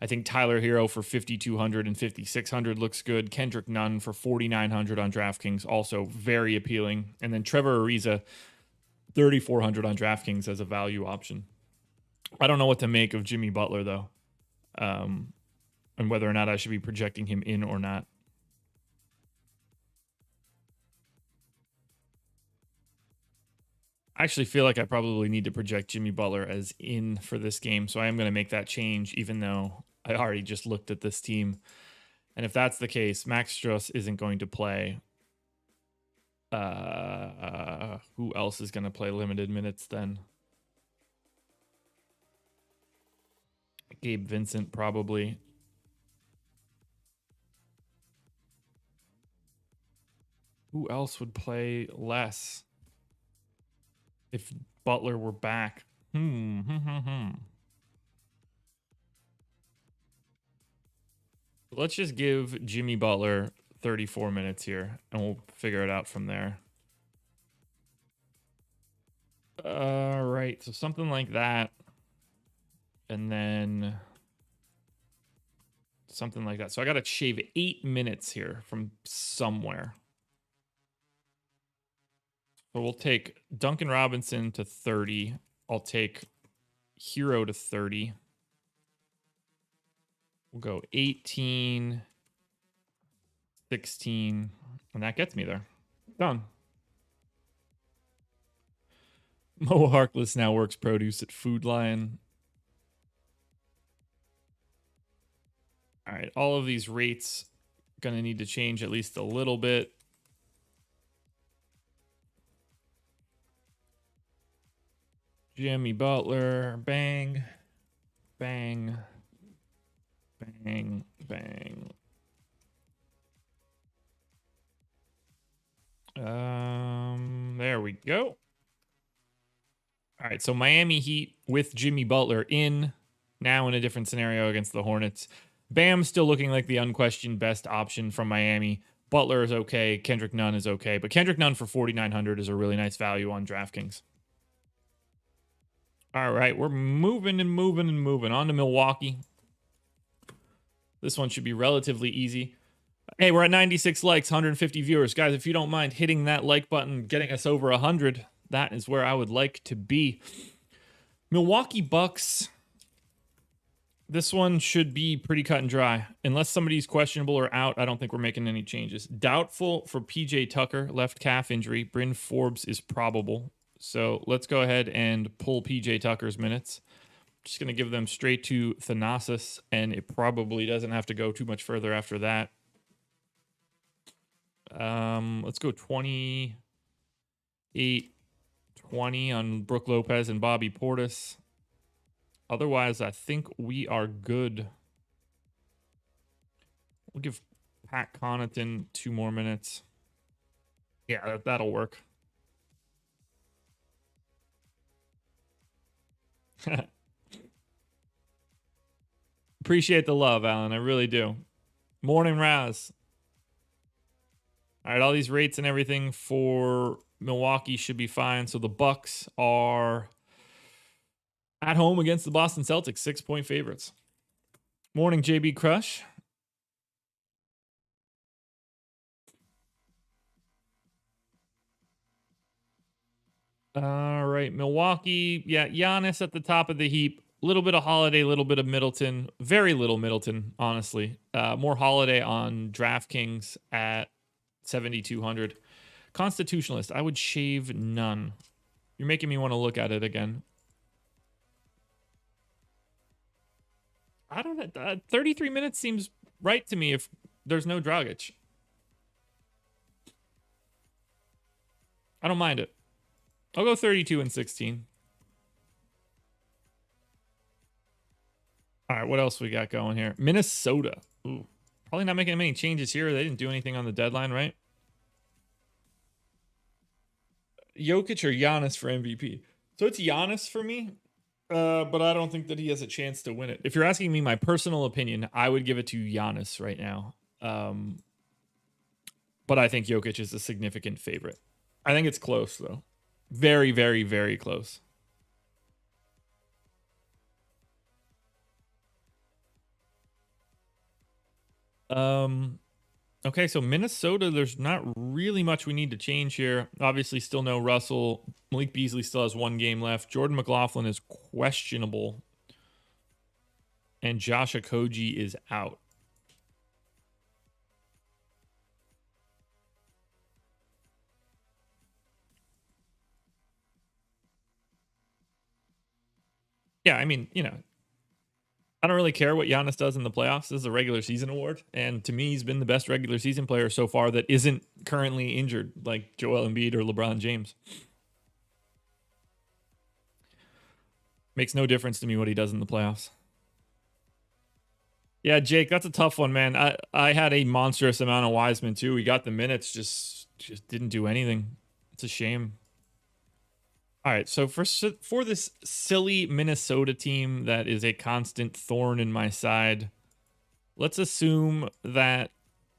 I think Tyler Hero for 5,200 and 5,600 looks good. Kendrick Nunn for 4,900 on DraftKings, also very appealing. And then Trevor Ariza, 3,400 on DraftKings as a value option. I don't know what to make of Jimmy Butler, though, and whether or not I should be projecting him in or not. I actually feel like I probably need to project Jimmy Butler as in for this game, so I am going to make that change, even though I already just looked at this team. And if that's the case, Max Strus isn't going to play. Who else is going to play limited minutes then? Gabe Vincent, probably. Who else would play less if Butler were back? Let's just give Jimmy Butler 34 minutes here, and we'll figure it out from there. All right, so something like that. And then something like that. So I got to shave 8 minutes here from somewhere. So we'll take Duncan Robinson to 30. I'll take Hero to 30. We'll go 18, 16, and that gets me there. Done. Mo Harkless now works produce at Food Lion. All right, all of these rates going to need to change at least a little bit. Jimmy Butler, bang, bang, bang, bang. There we go. All right, so Miami Heat with Jimmy Butler in, now in a different scenario against the Hornets. Bam still looking like the unquestioned best option from Miami. Butler is okay. Kendrick Nunn is okay. But Kendrick Nunn for 4,900 is a really nice value on DraftKings. All right, we're moving and moving and moving on to Milwaukee. This one should be relatively easy. Hey, we're at 96 likes, 150 viewers. Guys, if you don't mind hitting that like button, getting us over 100, that is where I would like to be. Milwaukee Bucks. This one should be pretty cut and dry. Unless somebody's questionable or out, I don't think we're making any changes. Doubtful for PJ Tucker, left calf injury. Bryn Forbes is probable. So let's go ahead and pull PJ Tucker's minutes. Just going to give them straight to Thanasis, and it probably doesn't have to go too much further after that. Let's go 28, 20 on Brook Lopez and Bobby Portis. Otherwise, I think we are good. We'll give Pat Connaughton 2 more minutes. Yeah, that'll work. Appreciate the love, Alan. I really do. Morning, Raz. All right, all these rates and everything for Milwaukee should be fine. So the Bucks are at home against the Boston Celtics, 6-point favorites. Morning, JB Crush. All right, Milwaukee. Yeah, Giannis at the top of the heap. A little bit of Holiday, a little bit of Middleton. Very little Middleton, honestly. More Holiday on DraftKings at 7,200. Constitutionalist, I would shave none. You're making me want to look at it again. I don't know. 33 minutes seems right to me if there's no Dragic. I don't mind it. I'll go 32 and 16. All right, what else we got going here? Minnesota. Ooh, probably not making many changes here. They didn't do anything on the deadline, right? Jokic or Giannis for MVP? So it's Giannis for me, but I don't think that he has a chance to win it. If you're asking me my personal opinion, I would give it to Giannis right now. But I think Jokic is a significant favorite. I think it's close, though. Very, very, very close. Okay, so Minnesota, there's not really much we need to change here. Obviously, still no Russell. Malik Beasley still has 1 game left. Jordan McLaughlin is questionable. And Josh Okogie is out. Yeah, I mean, you know, I don't really care what Giannis does in the playoffs. This is a regular season award. And to me, he's been the best regular season player so far that isn't currently injured like Joel Embiid or LeBron James. Makes no difference to me what he does in the playoffs. Yeah, Jake, that's a tough one, man. I had a monstrous amount of Wiseman too. He got the minutes, just didn't do anything. It's a shame. All right, so for this silly Minnesota team that is a constant thorn in my side, Let's assume that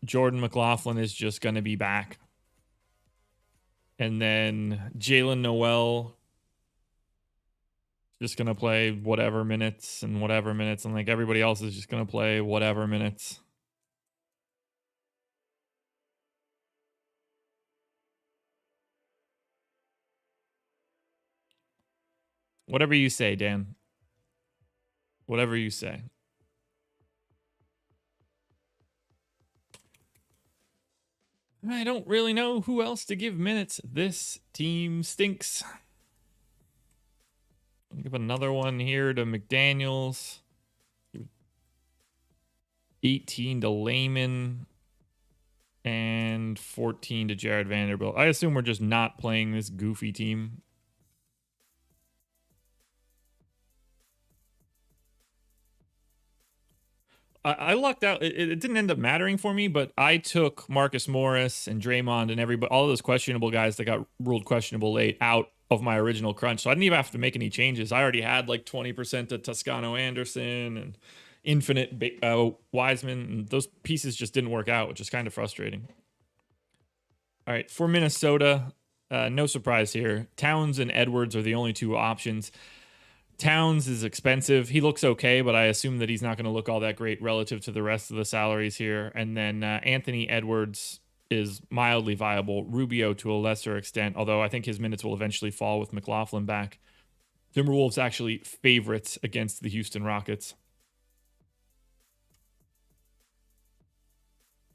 Jordan McLaughlin is just going to be back. And then Jalen Noel just going to play whatever minutes. And like everybody else is just going to play whatever minutes. Whatever you say, Dan. Whatever you say. I don't really know who else to give minutes. This team stinks. I'll give another one here to McDaniels. 18 to Layman. And 14 to Jared Vanderbilt. I assume we're just not playing this goofy team. I lucked out. It didn't end up mattering for me, but I took Marcus Morris and Draymond and everybody, all those questionable guys that got ruled questionable late out of my original crunch. So I didn't even have to make any changes. I already had like 20% to Toscano Anderson and infinite Wiseman, and those pieces just didn't work out, which is kind of frustrating. All right, for Minnesota, no surprise here. Towns and Edwards are the only two options. Towns is expensive. He looks okay, but I assume that he's not going to look all that great relative to the rest of the salaries here. And then Anthony Edwards is mildly viable. Rubio to a lesser extent, although I think his minutes will eventually fall with McLaughlin back. Timberwolves actually favorites against the Houston Rockets.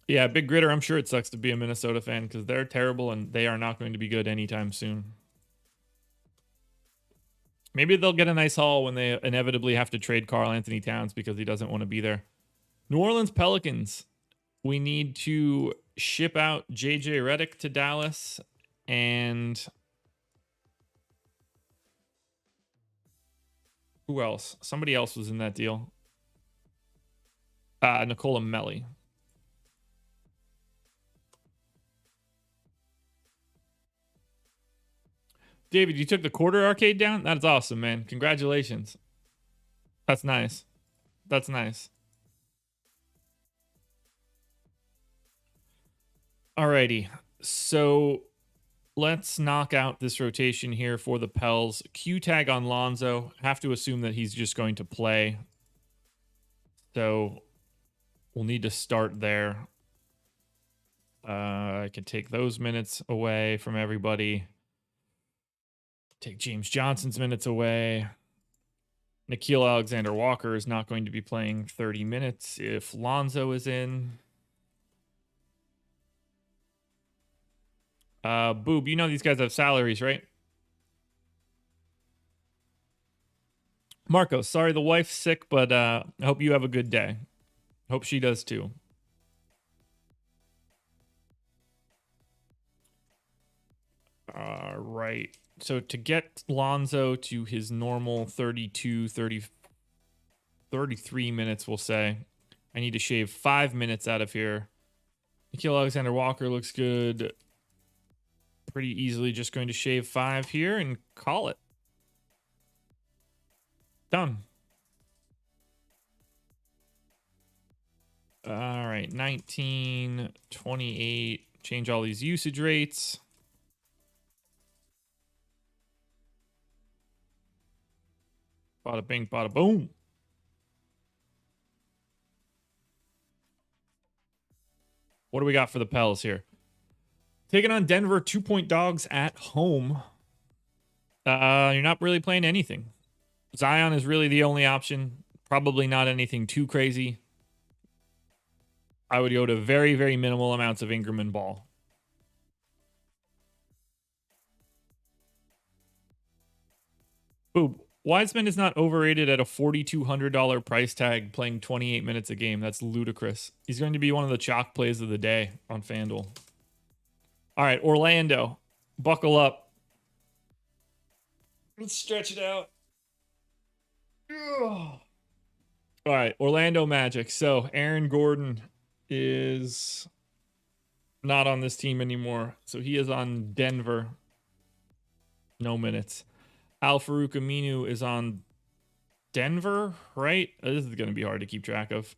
Yeah, Big Gritter, I'm sure it sucks to be a Minnesota fan because they're terrible and they are not going to be good anytime soon. Maybe they'll get a nice haul when they inevitably have to trade Karl Anthony Towns because he doesn't want to be there. New Orleans Pelicans. We need to ship out JJ Redick to Dallas and who else? Somebody else was in that deal. Nicola Melli. David, you took the quarter arcade down? That's awesome, man. Congratulations. That's nice. That's nice. Alrighty. So let's knock out this rotation here for the Pels. Q tag on Lonzo. Have to assume that he's just going to play. So we'll need to start there. I can take those minutes away from everybody. Take James Johnson's minutes away. Nickeil Alexander-Walker is not going to be playing 30 minutes if Lonzo is in. Boob, you know these guys have salaries, right? Marco, sorry the wife's sick, but I hope you have a good day. Hope she does too. All right. So to get Lonzo to his normal 32, 30, 33 minutes, we'll say, I need to shave 5 minutes out of here. Nickeil Alexander-Walker looks good. Pretty easily just going to shave 5 here and call it. Done. All right, 19, 28. Change all these usage rates. Bada bing, bada boom. What do we got for the Pels here? Taking on Denver, 2-point dogs at home. You're not really playing anything. Zion is really the only option. Probably not anything too crazy. I would go to very, very minimal amounts of Engleman ball. Ooh, Wiseman is not overrated at a $4,200 price tag playing 28 minutes a game. That's ludicrous. He's going to be one of the chalk plays of the day on FanDuel. All right, Orlando. Buckle up. Let's stretch it out. Ugh. All right, Orlando Magic. So Aaron Gordon is not on this team anymore. So he is on Denver. No minutes. Al-Farouq Aminu is on Denver, right? This is going to be hard to keep track of.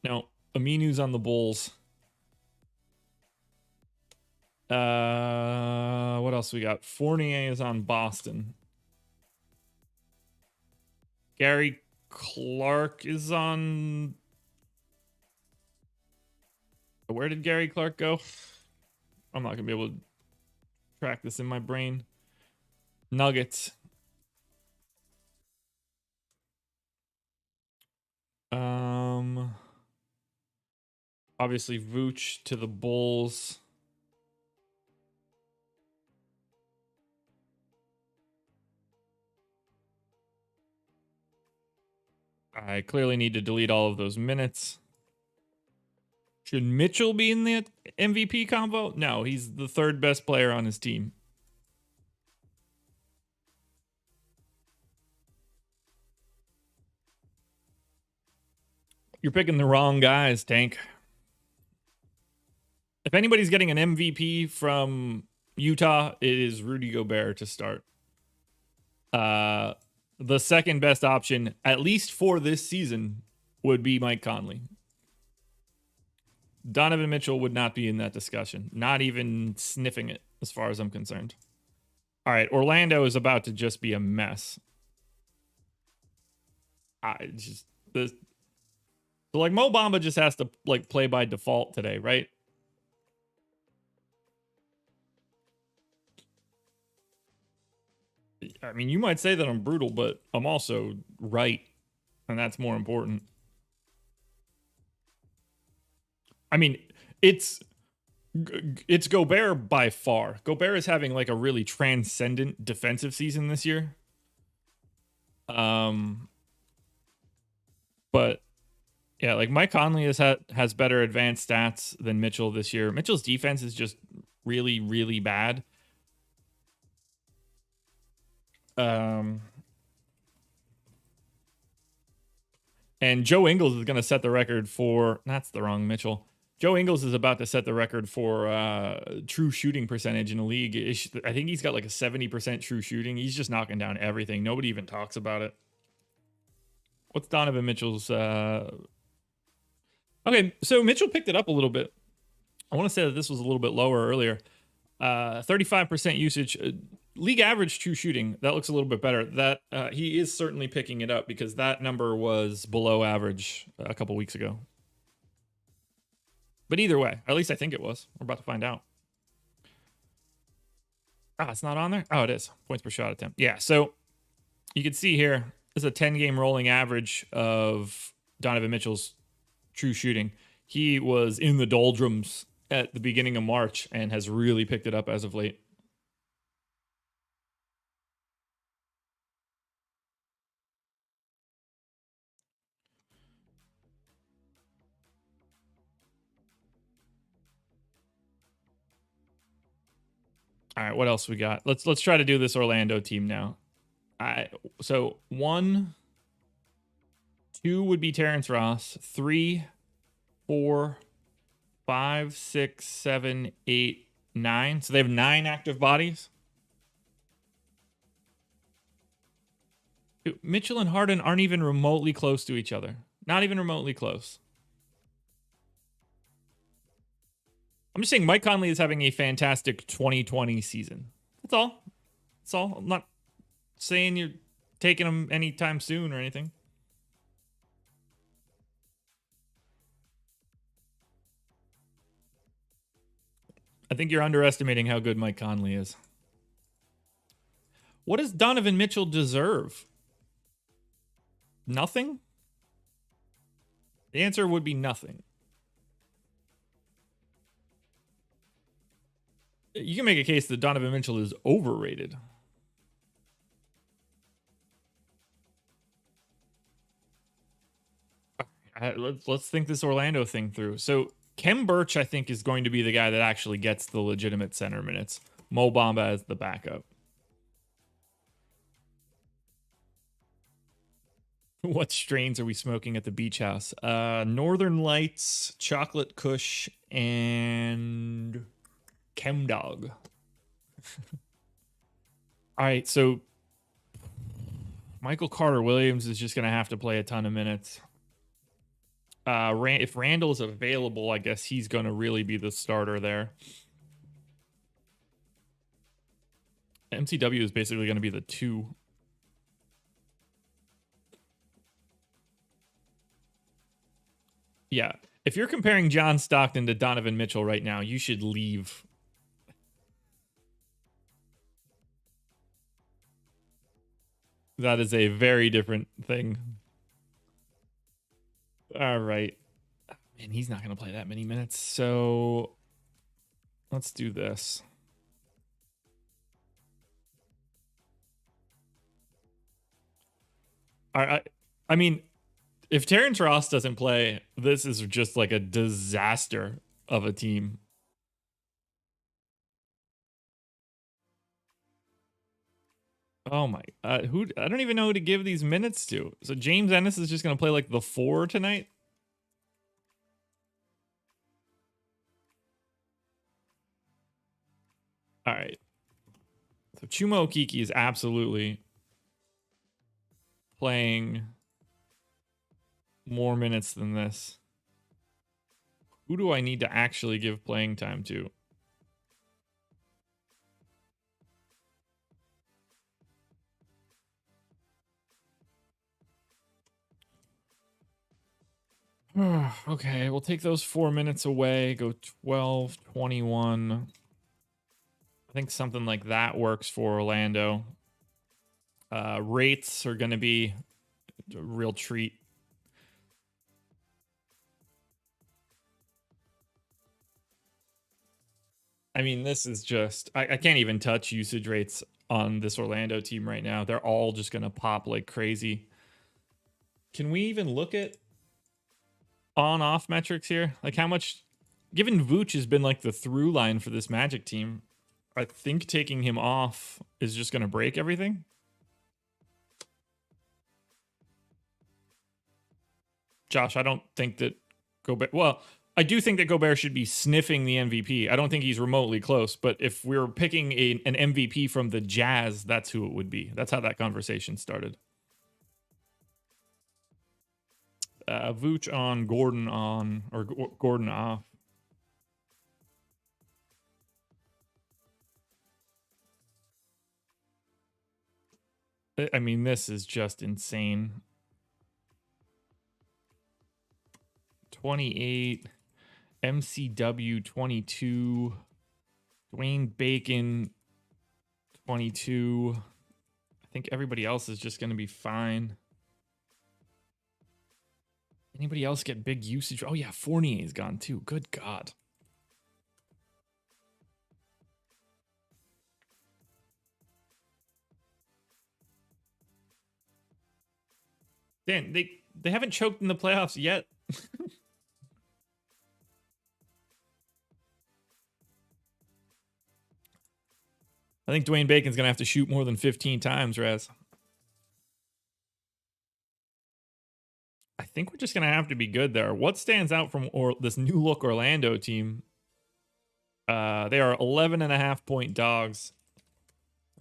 No, Aminu's on the Bulls. What else we got? Fournier is on Boston. Gary Clark is on... Where did Gary Clark go? I'm not going to be able to track this in my brain. Nuggets. Obviously Vooch to the Bulls. I clearly need to delete all of those minutes. Should Mitchell be in the MVP combo? No, he's the third best player on his team. You're picking the wrong guys, Tank. If anybody's getting an MVP from Utah, it is Rudy Gobert to start. The second best option, at least for this season, would be Mike Conley. Donovan Mitchell would not be in that discussion. Not even sniffing it, as far as I'm concerned. All right, Orlando is about to just be a mess. So like Mo Bamba just has to like play by default today, right? I mean, you might say that I'm brutal, but I'm also right, and that's more important. I mean, it's Gobert by far. Gobert is having like a really transcendent defensive season this year. But yeah, like Mike Conley has better advanced stats than Mitchell this year. Mitchell's defense is just really, really bad. And Joe Ingles is going to set the record for... That's the wrong Mitchell. Joe Ingles is about to set the record for true shooting percentage in the league. I think he's got like a 70% true shooting. He's just knocking down everything. Nobody even talks about it. What's Donovan Mitchell's... Okay, so Mitchell picked it up a little bit. I want to say that this was a little bit lower earlier. 35% usage. League average true shooting. That looks a little bit better. That he is certainly picking it up because that number was below average a couple weeks ago. But either way, at least I think it was. We're about to find out. It's not on there? Oh, it is. Points per shot attempt. Yeah, so you can see here, this is a 10-game rolling average of Donovan Mitchell's true shooting. He was in the doldrums at the beginning of March and has really picked it up as of late. All right, what else we got? Let's try to do this Orlando team now. So 1, 2 would be Terrence Ross. 3, 4, 5, 6, 7, 8, 9. So they have 9 active bodies. Mitchell and Harden aren't even remotely close to each other. Not even remotely close. I'm just saying Mike Conley is having a fantastic 2020 season. That's all. That's all. I'm not saying you're taking him anytime soon or anything. I think you're underestimating how good Mike Conley is. What does Donovan Mitchell deserve? Nothing? The answer would be nothing. You can make a case that Donovan Mitchell is overrated. Let's think this Orlando thing through. So Kem Birch, I think, is going to be the guy that actually gets the legitimate center minutes. Mo Bamba as the backup. What strains are we smoking at the beach house? Northern Lights, Chocolate Kush, and Chemdog. All right, so Michael Carter Williams is just going to have to play a ton of minutes. If Randall is available, I guess he's going to really be the starter there. MCW is basically going to be the 2. Yeah. If you're comparing John Stockton to Donovan Mitchell right now, you should leave. That is a very different thing. All right. Man, he's not going to play that many minutes. So let's do this. I mean, if Terrence Ross doesn't play, this is just like a disaster of a team. Oh my, I don't even know who to give these minutes to. So James Ennis is just going to play like the 4 tonight. All right. So Chuma Okeke is absolutely playing more minutes than this. Who do I need to actually give playing time to? Okay, we'll take those 4 minutes away. Go 12, 21. I think something like that works for Orlando. Rates are going to be a real treat. I mean, this is just... I can't even touch usage rates on this Orlando team right now. They're all just going to pop like crazy. Can we even look at on-off metrics here? Like how much... Given Vooch has been like the through line for this Magic team, I think taking him off is just going to break everything. Josh, I don't think that Gobert... Well, I do think that Gobert should be sniffing the MVP. I don't think he's remotely close, but if we were picking an MVP from the Jazz, that's who it would be. That's how that conversation started. Vooch on, Gordon on, or Gordon off. I mean, this is just insane. 28, MCW 22, Dwayne Bacon 22. I think everybody else is just going to be fine. Anybody else get big usage? Oh yeah, Fournier's gone too. Good God. Dan, they haven't choked in the playoffs yet. I think Dwayne Bacon's going to have to shoot more than 15 times, Raz. I think we're just going to have to be good there. What stands out from this new look Orlando team? They are 11.5-point dogs.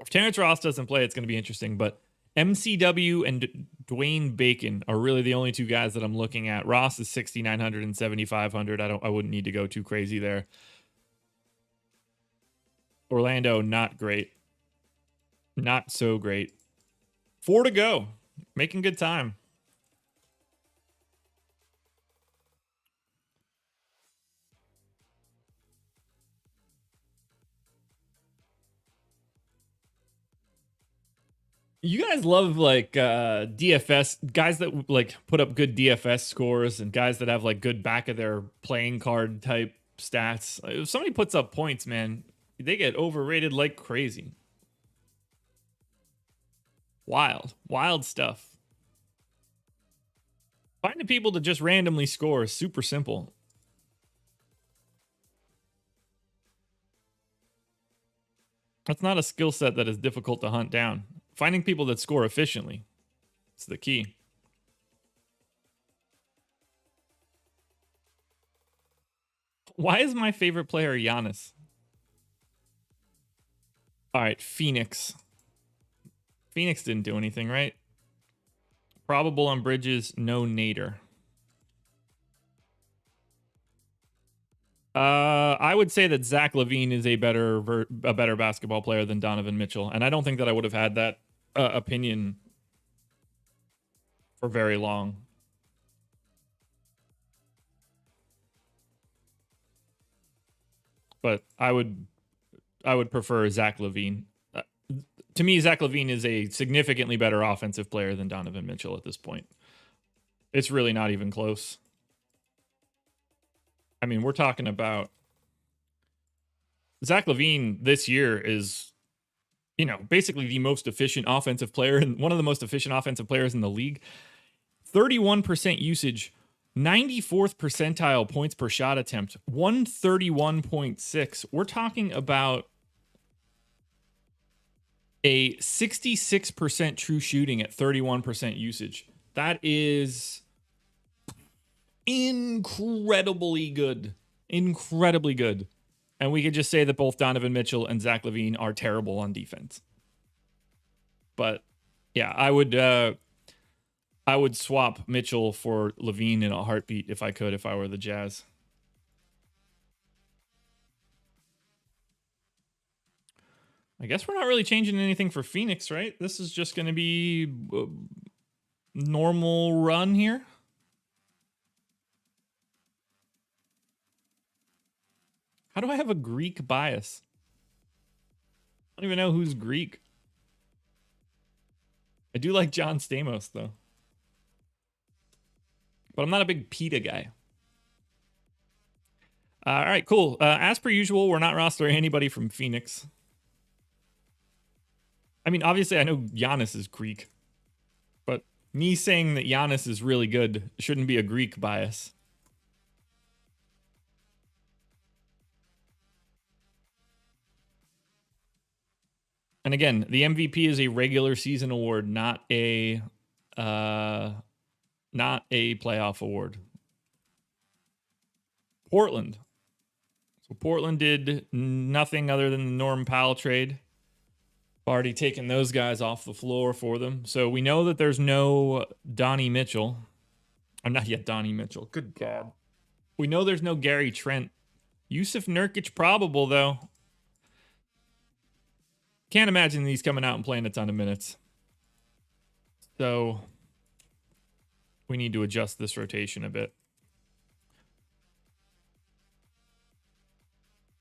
If Terrence Ross doesn't play, it's going to be interesting, but MCW and Dwayne Bacon are really the only 2 guys that I'm looking at. Ross is 6,900 and 7,500. I wouldn't need to go too crazy there. Orlando, not great. Not so great. 4 to go. Making good time. You guys love like DFS guys that like put up good DFS scores and guys that have like good back of their playing card type stats. If somebody puts up points, man, they get overrated like crazy. Wild stuff. Finding people to just randomly score is super simple. That's not a skill set that is difficult to hunt down. Finding people that score efficiently is the key. Why is my favorite player Giannis? All right, Phoenix. Phoenix didn't do anything, right? Probable on Bridges, no Nader. I would say that Zach LaVine is a better basketball player than Donovan Mitchell, and I don't think that I would have had that opinion for very long. But I would prefer Zach LaVine. To me, Zach LaVine is a significantly better offensive player than Donovan Mitchell at this point. It's really not even close. I mean, we're talking about Zach LaVine this year is, basically the most efficient offensive player and one of the most efficient offensive players in the league. 31% usage, 94th percentile points per shot attempt, 131.6. We're talking about a 66% true shooting at 31% usage. That is incredibly good. Incredibly good. And we could just say that both Donovan Mitchell and Zach LaVine are terrible on defense. But yeah, I would swap Mitchell for LaVine in a heartbeat if I were the Jazz. I guess we're not really changing anything for Phoenix, right? This is just going to be a normal run here. How do I have a Greek bias? I don't even know who's Greek. I do like John Stamos, though. But I'm not a big PETA guy. All right, cool. As per usual, we're not rostering anybody from Phoenix. I mean, obviously, I know Giannis is Greek. But me saying that Giannis is really good shouldn't be a Greek bias. And again, the MVP is a regular season award, not a playoff award. Portland. So Portland did nothing other than the Norm Powell trade. Already taken those guys off the floor for them. So we know that there's no Donnie Mitchell. I'm not yet Donnie Mitchell. Good God. We know there's no Gary Trent. Yusuf Nurkic probable, though. Can't imagine he's coming out and playing a ton of minutes. So we need to adjust this rotation a bit.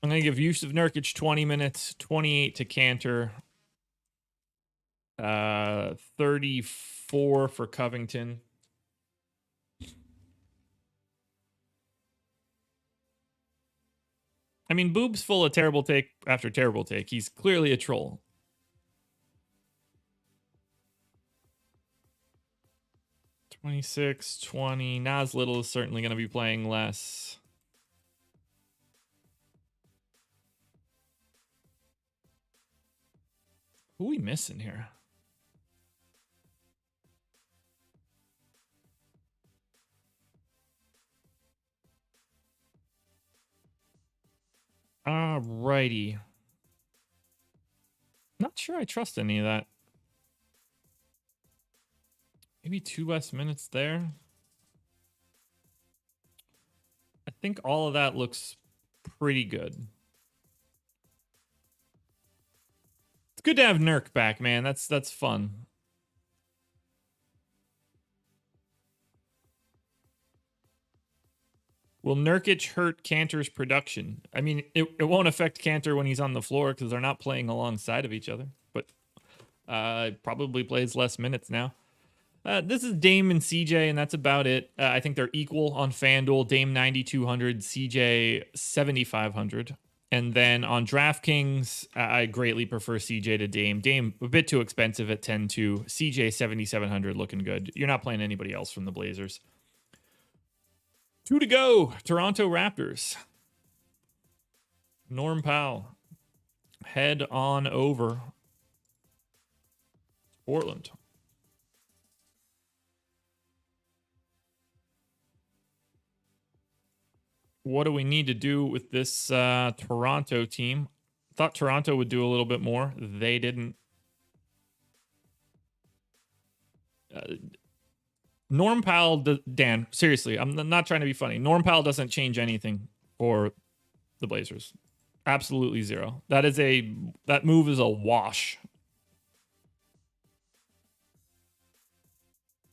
I'm going to give Yusuf Nurkic 20 minutes, 28 to Cantor, 34 for Covington. I mean, Boob's full of terrible take after terrible take. He's clearly a troll. $26, $20. Nas Little is certainly going to be playing less. Who are we missing here? Alrighty. Not sure I trust any of that. Maybe 2 less minutes there. I think all of that looks pretty good. It's good to have Nurk back, man. That's fun. Will Nurkic hurt Cantor's production? I mean, it won't affect Cantor when he's on the floor because they're not playing alongside of each other. But probably plays less minutes now. This is Dame and CJ, and that's about it. I think they're equal on FanDuel. Dame 9,200, CJ 7,500. And then on DraftKings, I greatly prefer CJ to Dame. Dame a bit too expensive at 10-2. CJ 7,700 looking good. You're not playing anybody else from the Blazers. 2 to go. Toronto Raptors. Norm Powell. Head on over. Portland. What do we need to do with this Toronto team? Thought Toronto would do a little bit more. They didn't. Norm Powell, Dan, seriously, I'm not trying to be funny. Norm Powell doesn't change anything for the Blazers. Absolutely zero. That move is a wash.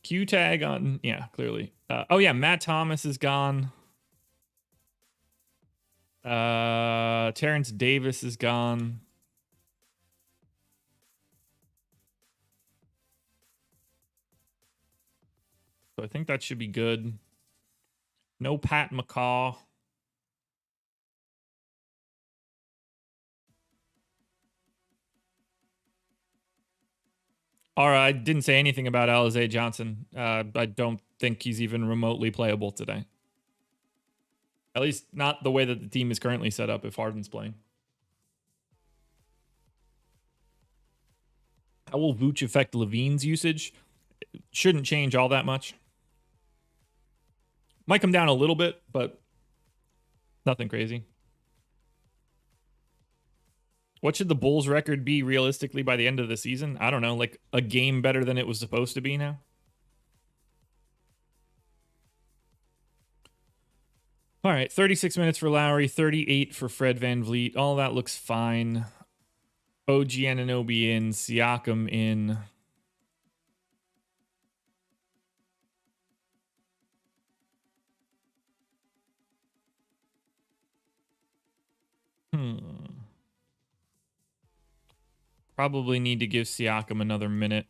Q tag on, yeah, clearly. Oh yeah, Matt Thomas is gone. Terrence Davis is gone. So I think that should be good. No Pat McCaw. All right, I didn't say anything about Alize Johnson. I don't think he's even remotely playable today. At least not the way that the team is currently set up if Harden's playing. How will Vooch affect Levine's usage? It shouldn't change all that much. Might come down a little bit, but nothing crazy. What should the Bulls record be realistically by the end of the season? I don't know, like a game better than it was supposed to be now. All right, 36 minutes for Lowry, 38 for Fred VanVleet. All that looks fine. OG Anunoby in, Siakam in. Probably need to give Siakam another minute.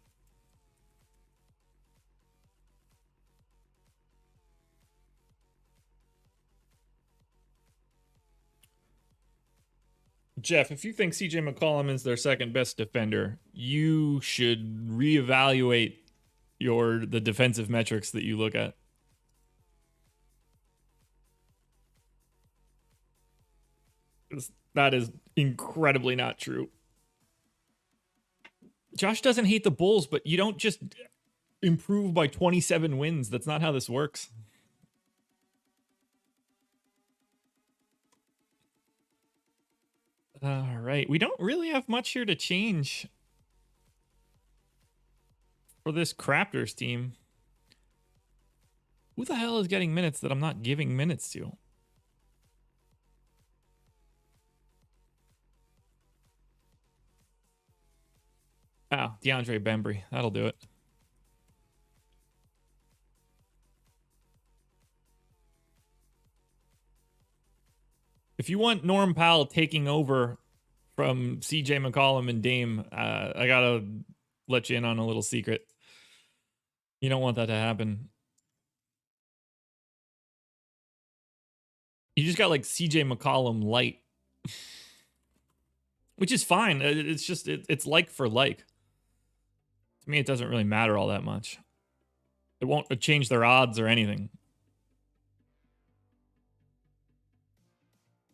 Jeff, if you think CJ McCollum is their second best defender, you should reevaluate the defensive metrics that you look at. That is incredibly not true. Josh doesn't hate the Bulls, but you don't just improve by 27 wins. That's not how this works. All right. We don't really have much here to change for this Raptors team. Who the hell is getting minutes that I'm not giving minutes to? Oh, DeAndre Bembry. That'll do it. If you want Norm Powell taking over from CJ McCollum and Dame, I gotta let you in on a little secret. You don't want that to happen. You just got like CJ McCollum light, which is fine. It's just it's like for like. To me, it doesn't really matter all that much. It won't change their odds or anything.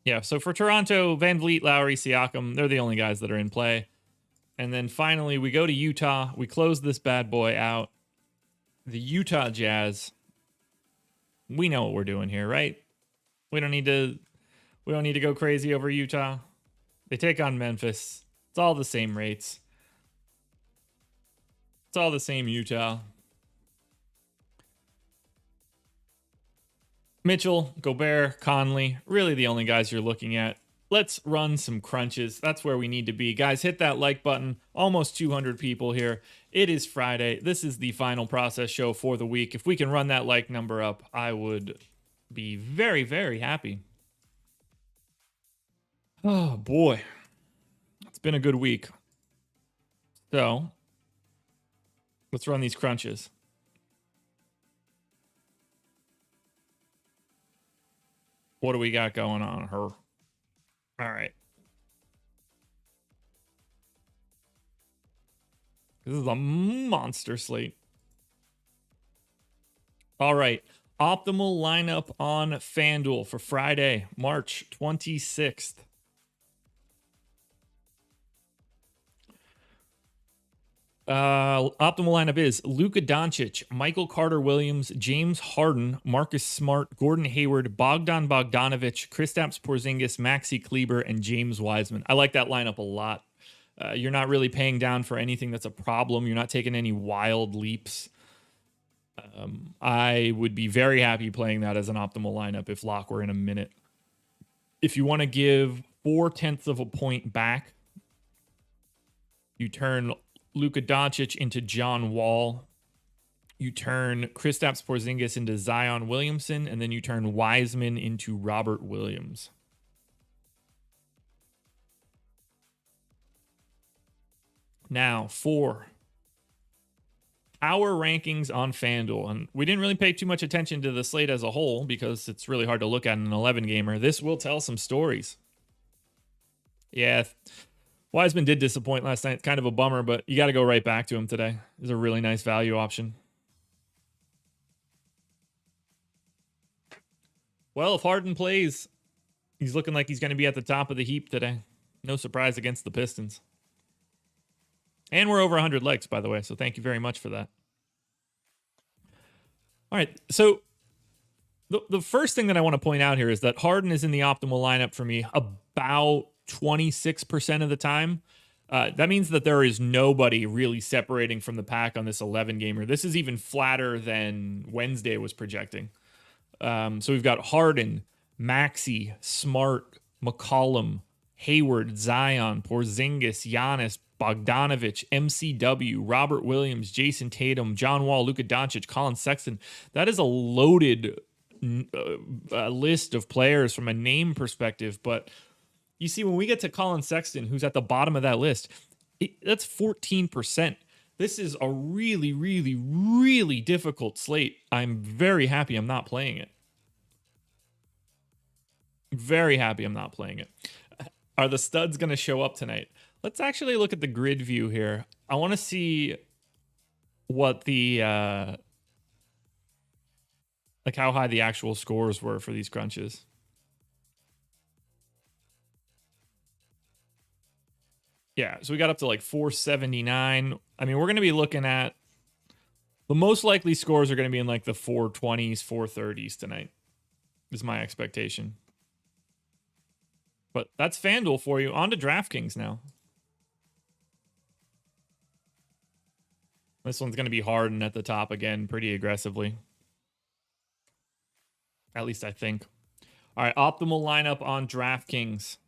Yeah, so for Toronto, VanVleet, Lowry, Siakam, they're the only guys that are in play. And then finally, we go to Utah. We close this bad boy out. The Utah Jazz. We know what we're doing here, right? We don't need to go crazy over Utah. They take on Memphis. It's all the same rates. It's all the same Utah. Mitchell, Gobert, Conley, really the only guys you're looking at. Let's run some crunches. That's where we need to be. Guys, hit that like button. Almost 200 people here. It is Friday. This is the final process show for the week. If we can run that like number up, I would be very, very happy. Oh, boy. It's been a good week. So, let's run these crunches. What do we got going on her? All right. This is a monster slate. All right. Optimal lineup on FanDuel for Friday, March 26th. Optimal lineup is Luka Doncic, Michael Carter-Williams, James Harden, Marcus Smart, Gordon Hayward, Bogdan Bogdanovic, Kristaps Porzingis, Maxi Kleber, and James Wiseman. I like that lineup a lot. You're not really paying down for anything that's a problem. You're not taking any wild leaps. I would be very happy playing that as an optimal lineup if Locke were in a minute. If you want to give 0.4 of a point back, you turn Luka Doncic into John Wall. You turn Kristaps Porzingis into Zion Williamson, and then you turn Wiseman into Robert Williams. Now, for our rankings on FanDuel, and we didn't really pay too much attention to the slate as a whole because it's really hard to look at in an 11-gamer. This will tell some stories. Yeah, Wiseman did disappoint last night. Kind of a bummer, but you got to go right back to him today. He's a really nice value option. Well, if Harden plays, he's looking like he's going to be at the top of the heap today. No surprise against the Pistons. And we're over 100 likes, by the way, so thank you very much for that. All right, so the first thing that I want to point out here is that Harden is in the optimal lineup for me about 26% of the time. That means that there is nobody really separating from the pack on this 11-gamer. This is even flatter than Wednesday was projecting. So we've got Harden, Maxey, Smart, McCollum, Hayward, Zion, Porzingis, Giannis, Bogdanovich, MCW, Robert Williams, Jason Tatum, John Wall, Luka Doncic, Colin Sexton. That is a loaded list of players from a name perspective. But you see, when we get to Colin Sexton, who's at the bottom of that list, that's 14%. This is a really, really, really difficult slate. I'm very happy I'm not playing it. Very happy I'm not playing it. Are the studs going to show up tonight? Let's actually look at the grid view here. I want to see what the like how high the actual scores were for these crunches. Yeah, so we got up to like 479. I mean, we're going to be looking at the most likely scores are going to be in like the 420s, 430s tonight, is my expectation. But that's FanDuel for you. On to DraftKings now. This one's going to be Harden at the top again pretty aggressively. At least I think. All right, optimal lineup on DraftKings.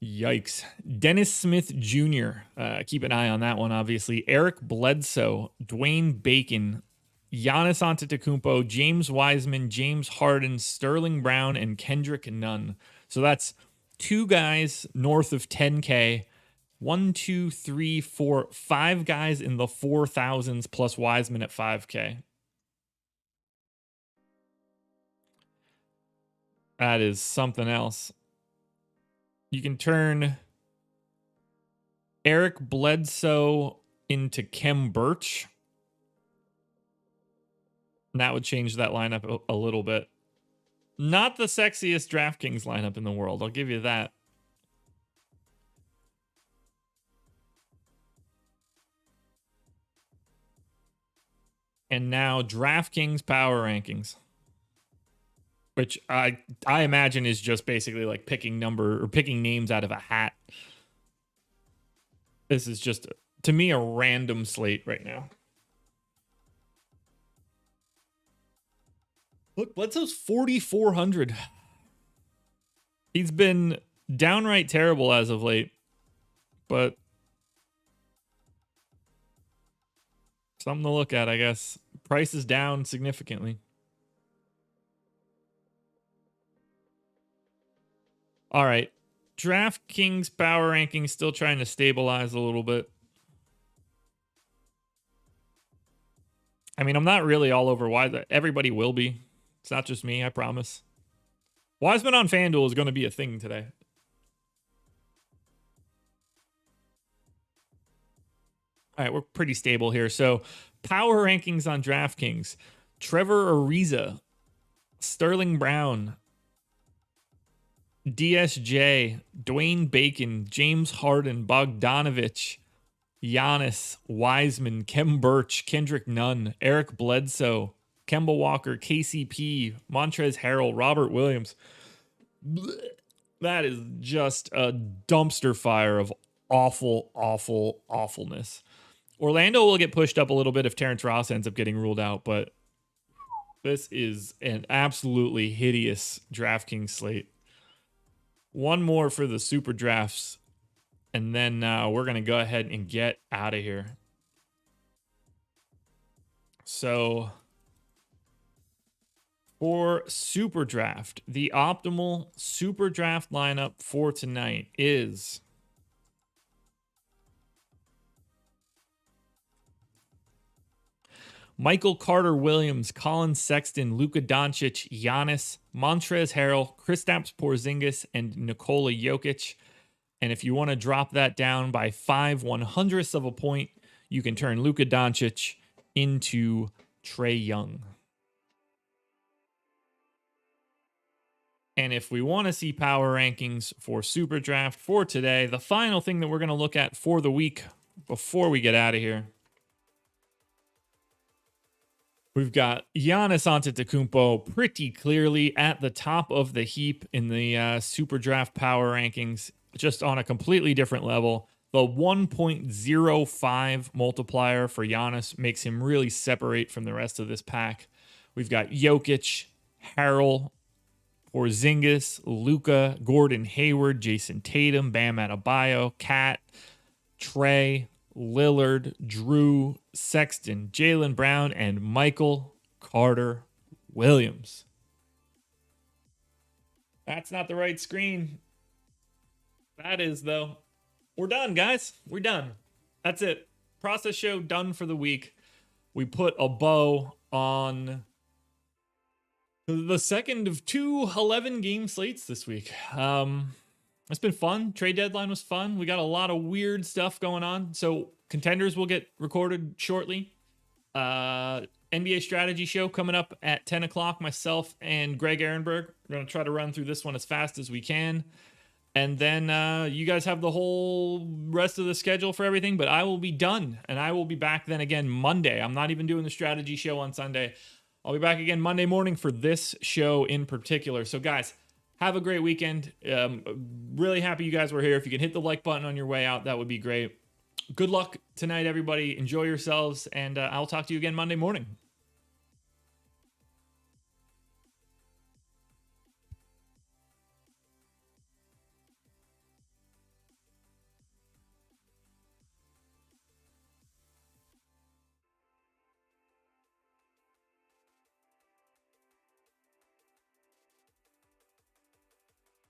Yikes. Dennis Smith Jr. Keep an eye on that one, obviously. Eric Bledsoe, Dwayne Bacon, Giannis Antetokounmpo, James Wiseman, James Harden, Sterling Brown, and Kendrick Nunn. So that's 2 guys north of 10K. 1, 2, 3, 4, 5 guys in the 4,000s plus Wiseman at 5K. That is something else. You can turn Eric Bledsoe into Kem Birch. And that would change that lineup a little bit. Not the sexiest DraftKings lineup in the world, I'll give you that. And now DraftKings power rankings, which I imagine is just basically like picking names out of a hat. This is just, to me, a random slate right now. Look, Bledsoe's 4,400. He's been downright terrible as of late, but something to look at, I guess. Price is down significantly. All right. DraftKings power rankings still trying to stabilize a little bit. I mean, I'm not really all over Wiseman. Everybody will be. It's not just me, I promise. Wiseman on FanDuel is going to be a thing today. All right, we're pretty stable here. So, power rankings on DraftKings. Trevor Ariza, Sterling Brown, DSJ, Dwayne Bacon, James Harden, Bogdanovich, Giannis, Wiseman, Kem Birch, Kendrick Nunn, Eric Bledsoe, Kemba Walker, KCP, Montrezl Harrell, Robert Williams. That is just a dumpster fire of awful, awful, awfulness. Orlando will get pushed up a little bit if Terrence Ross ends up getting ruled out, but This is an absolutely hideous DraftKings slate. One more for the super drafts, and then we're going to go ahead and get out of here. So for super draft, the optimal super draft lineup for tonight is Michael Carter Williams, Colin Sexton, Luka Doncic, Giannis, Montrezl Harrell, Kristaps Porzingis, and Nikola Jokic. And if you want to drop that down by 5/100ths of a point, you can turn Luka Doncic into Trae Young. And if we want to see power rankings for Super Draft for today, the final thing that we're going to look at for the week before we get out of here, we've got Giannis Antetokounmpo pretty clearly at the top of the heap in the Super Draft power rankings, just on a completely different level. The 1.05 multiplier for Giannis makes him really separate from the rest of this pack. We've got Jokic, Harrell, Porzingis, Luka, Gordon Hayward, Jason Tatum, Bam Adebayo, Cat, Trae, Lillard, Drew, Sexton, Jaylen Brown, and Michael Carter Williams. That's not the right screen. That is, though. We're done, guys. We're done. That's it. Process show done for the week. We put a bow on the second of two 11-game slates this week. It's been fun. Trade deadline was fun. We got a lot of weird stuff going on. So contenders will get recorded shortly. NBA strategy show coming up at 10 o'clock. Myself and Greg Ehrenberg. We're going to try to run through this one as fast as we can. And then you guys have the whole rest of the schedule for everything. But I will be done. And I will be back then again Monday. I'm not even doing the strategy show on Sunday. I'll be back again Monday morning for this show in particular. So guys, have a great weekend. Really happy you guys were here. If you can hit the like button on your way out, that would be great. Good luck tonight, everybody. Enjoy yourselves, and I'll talk to you again Monday morning.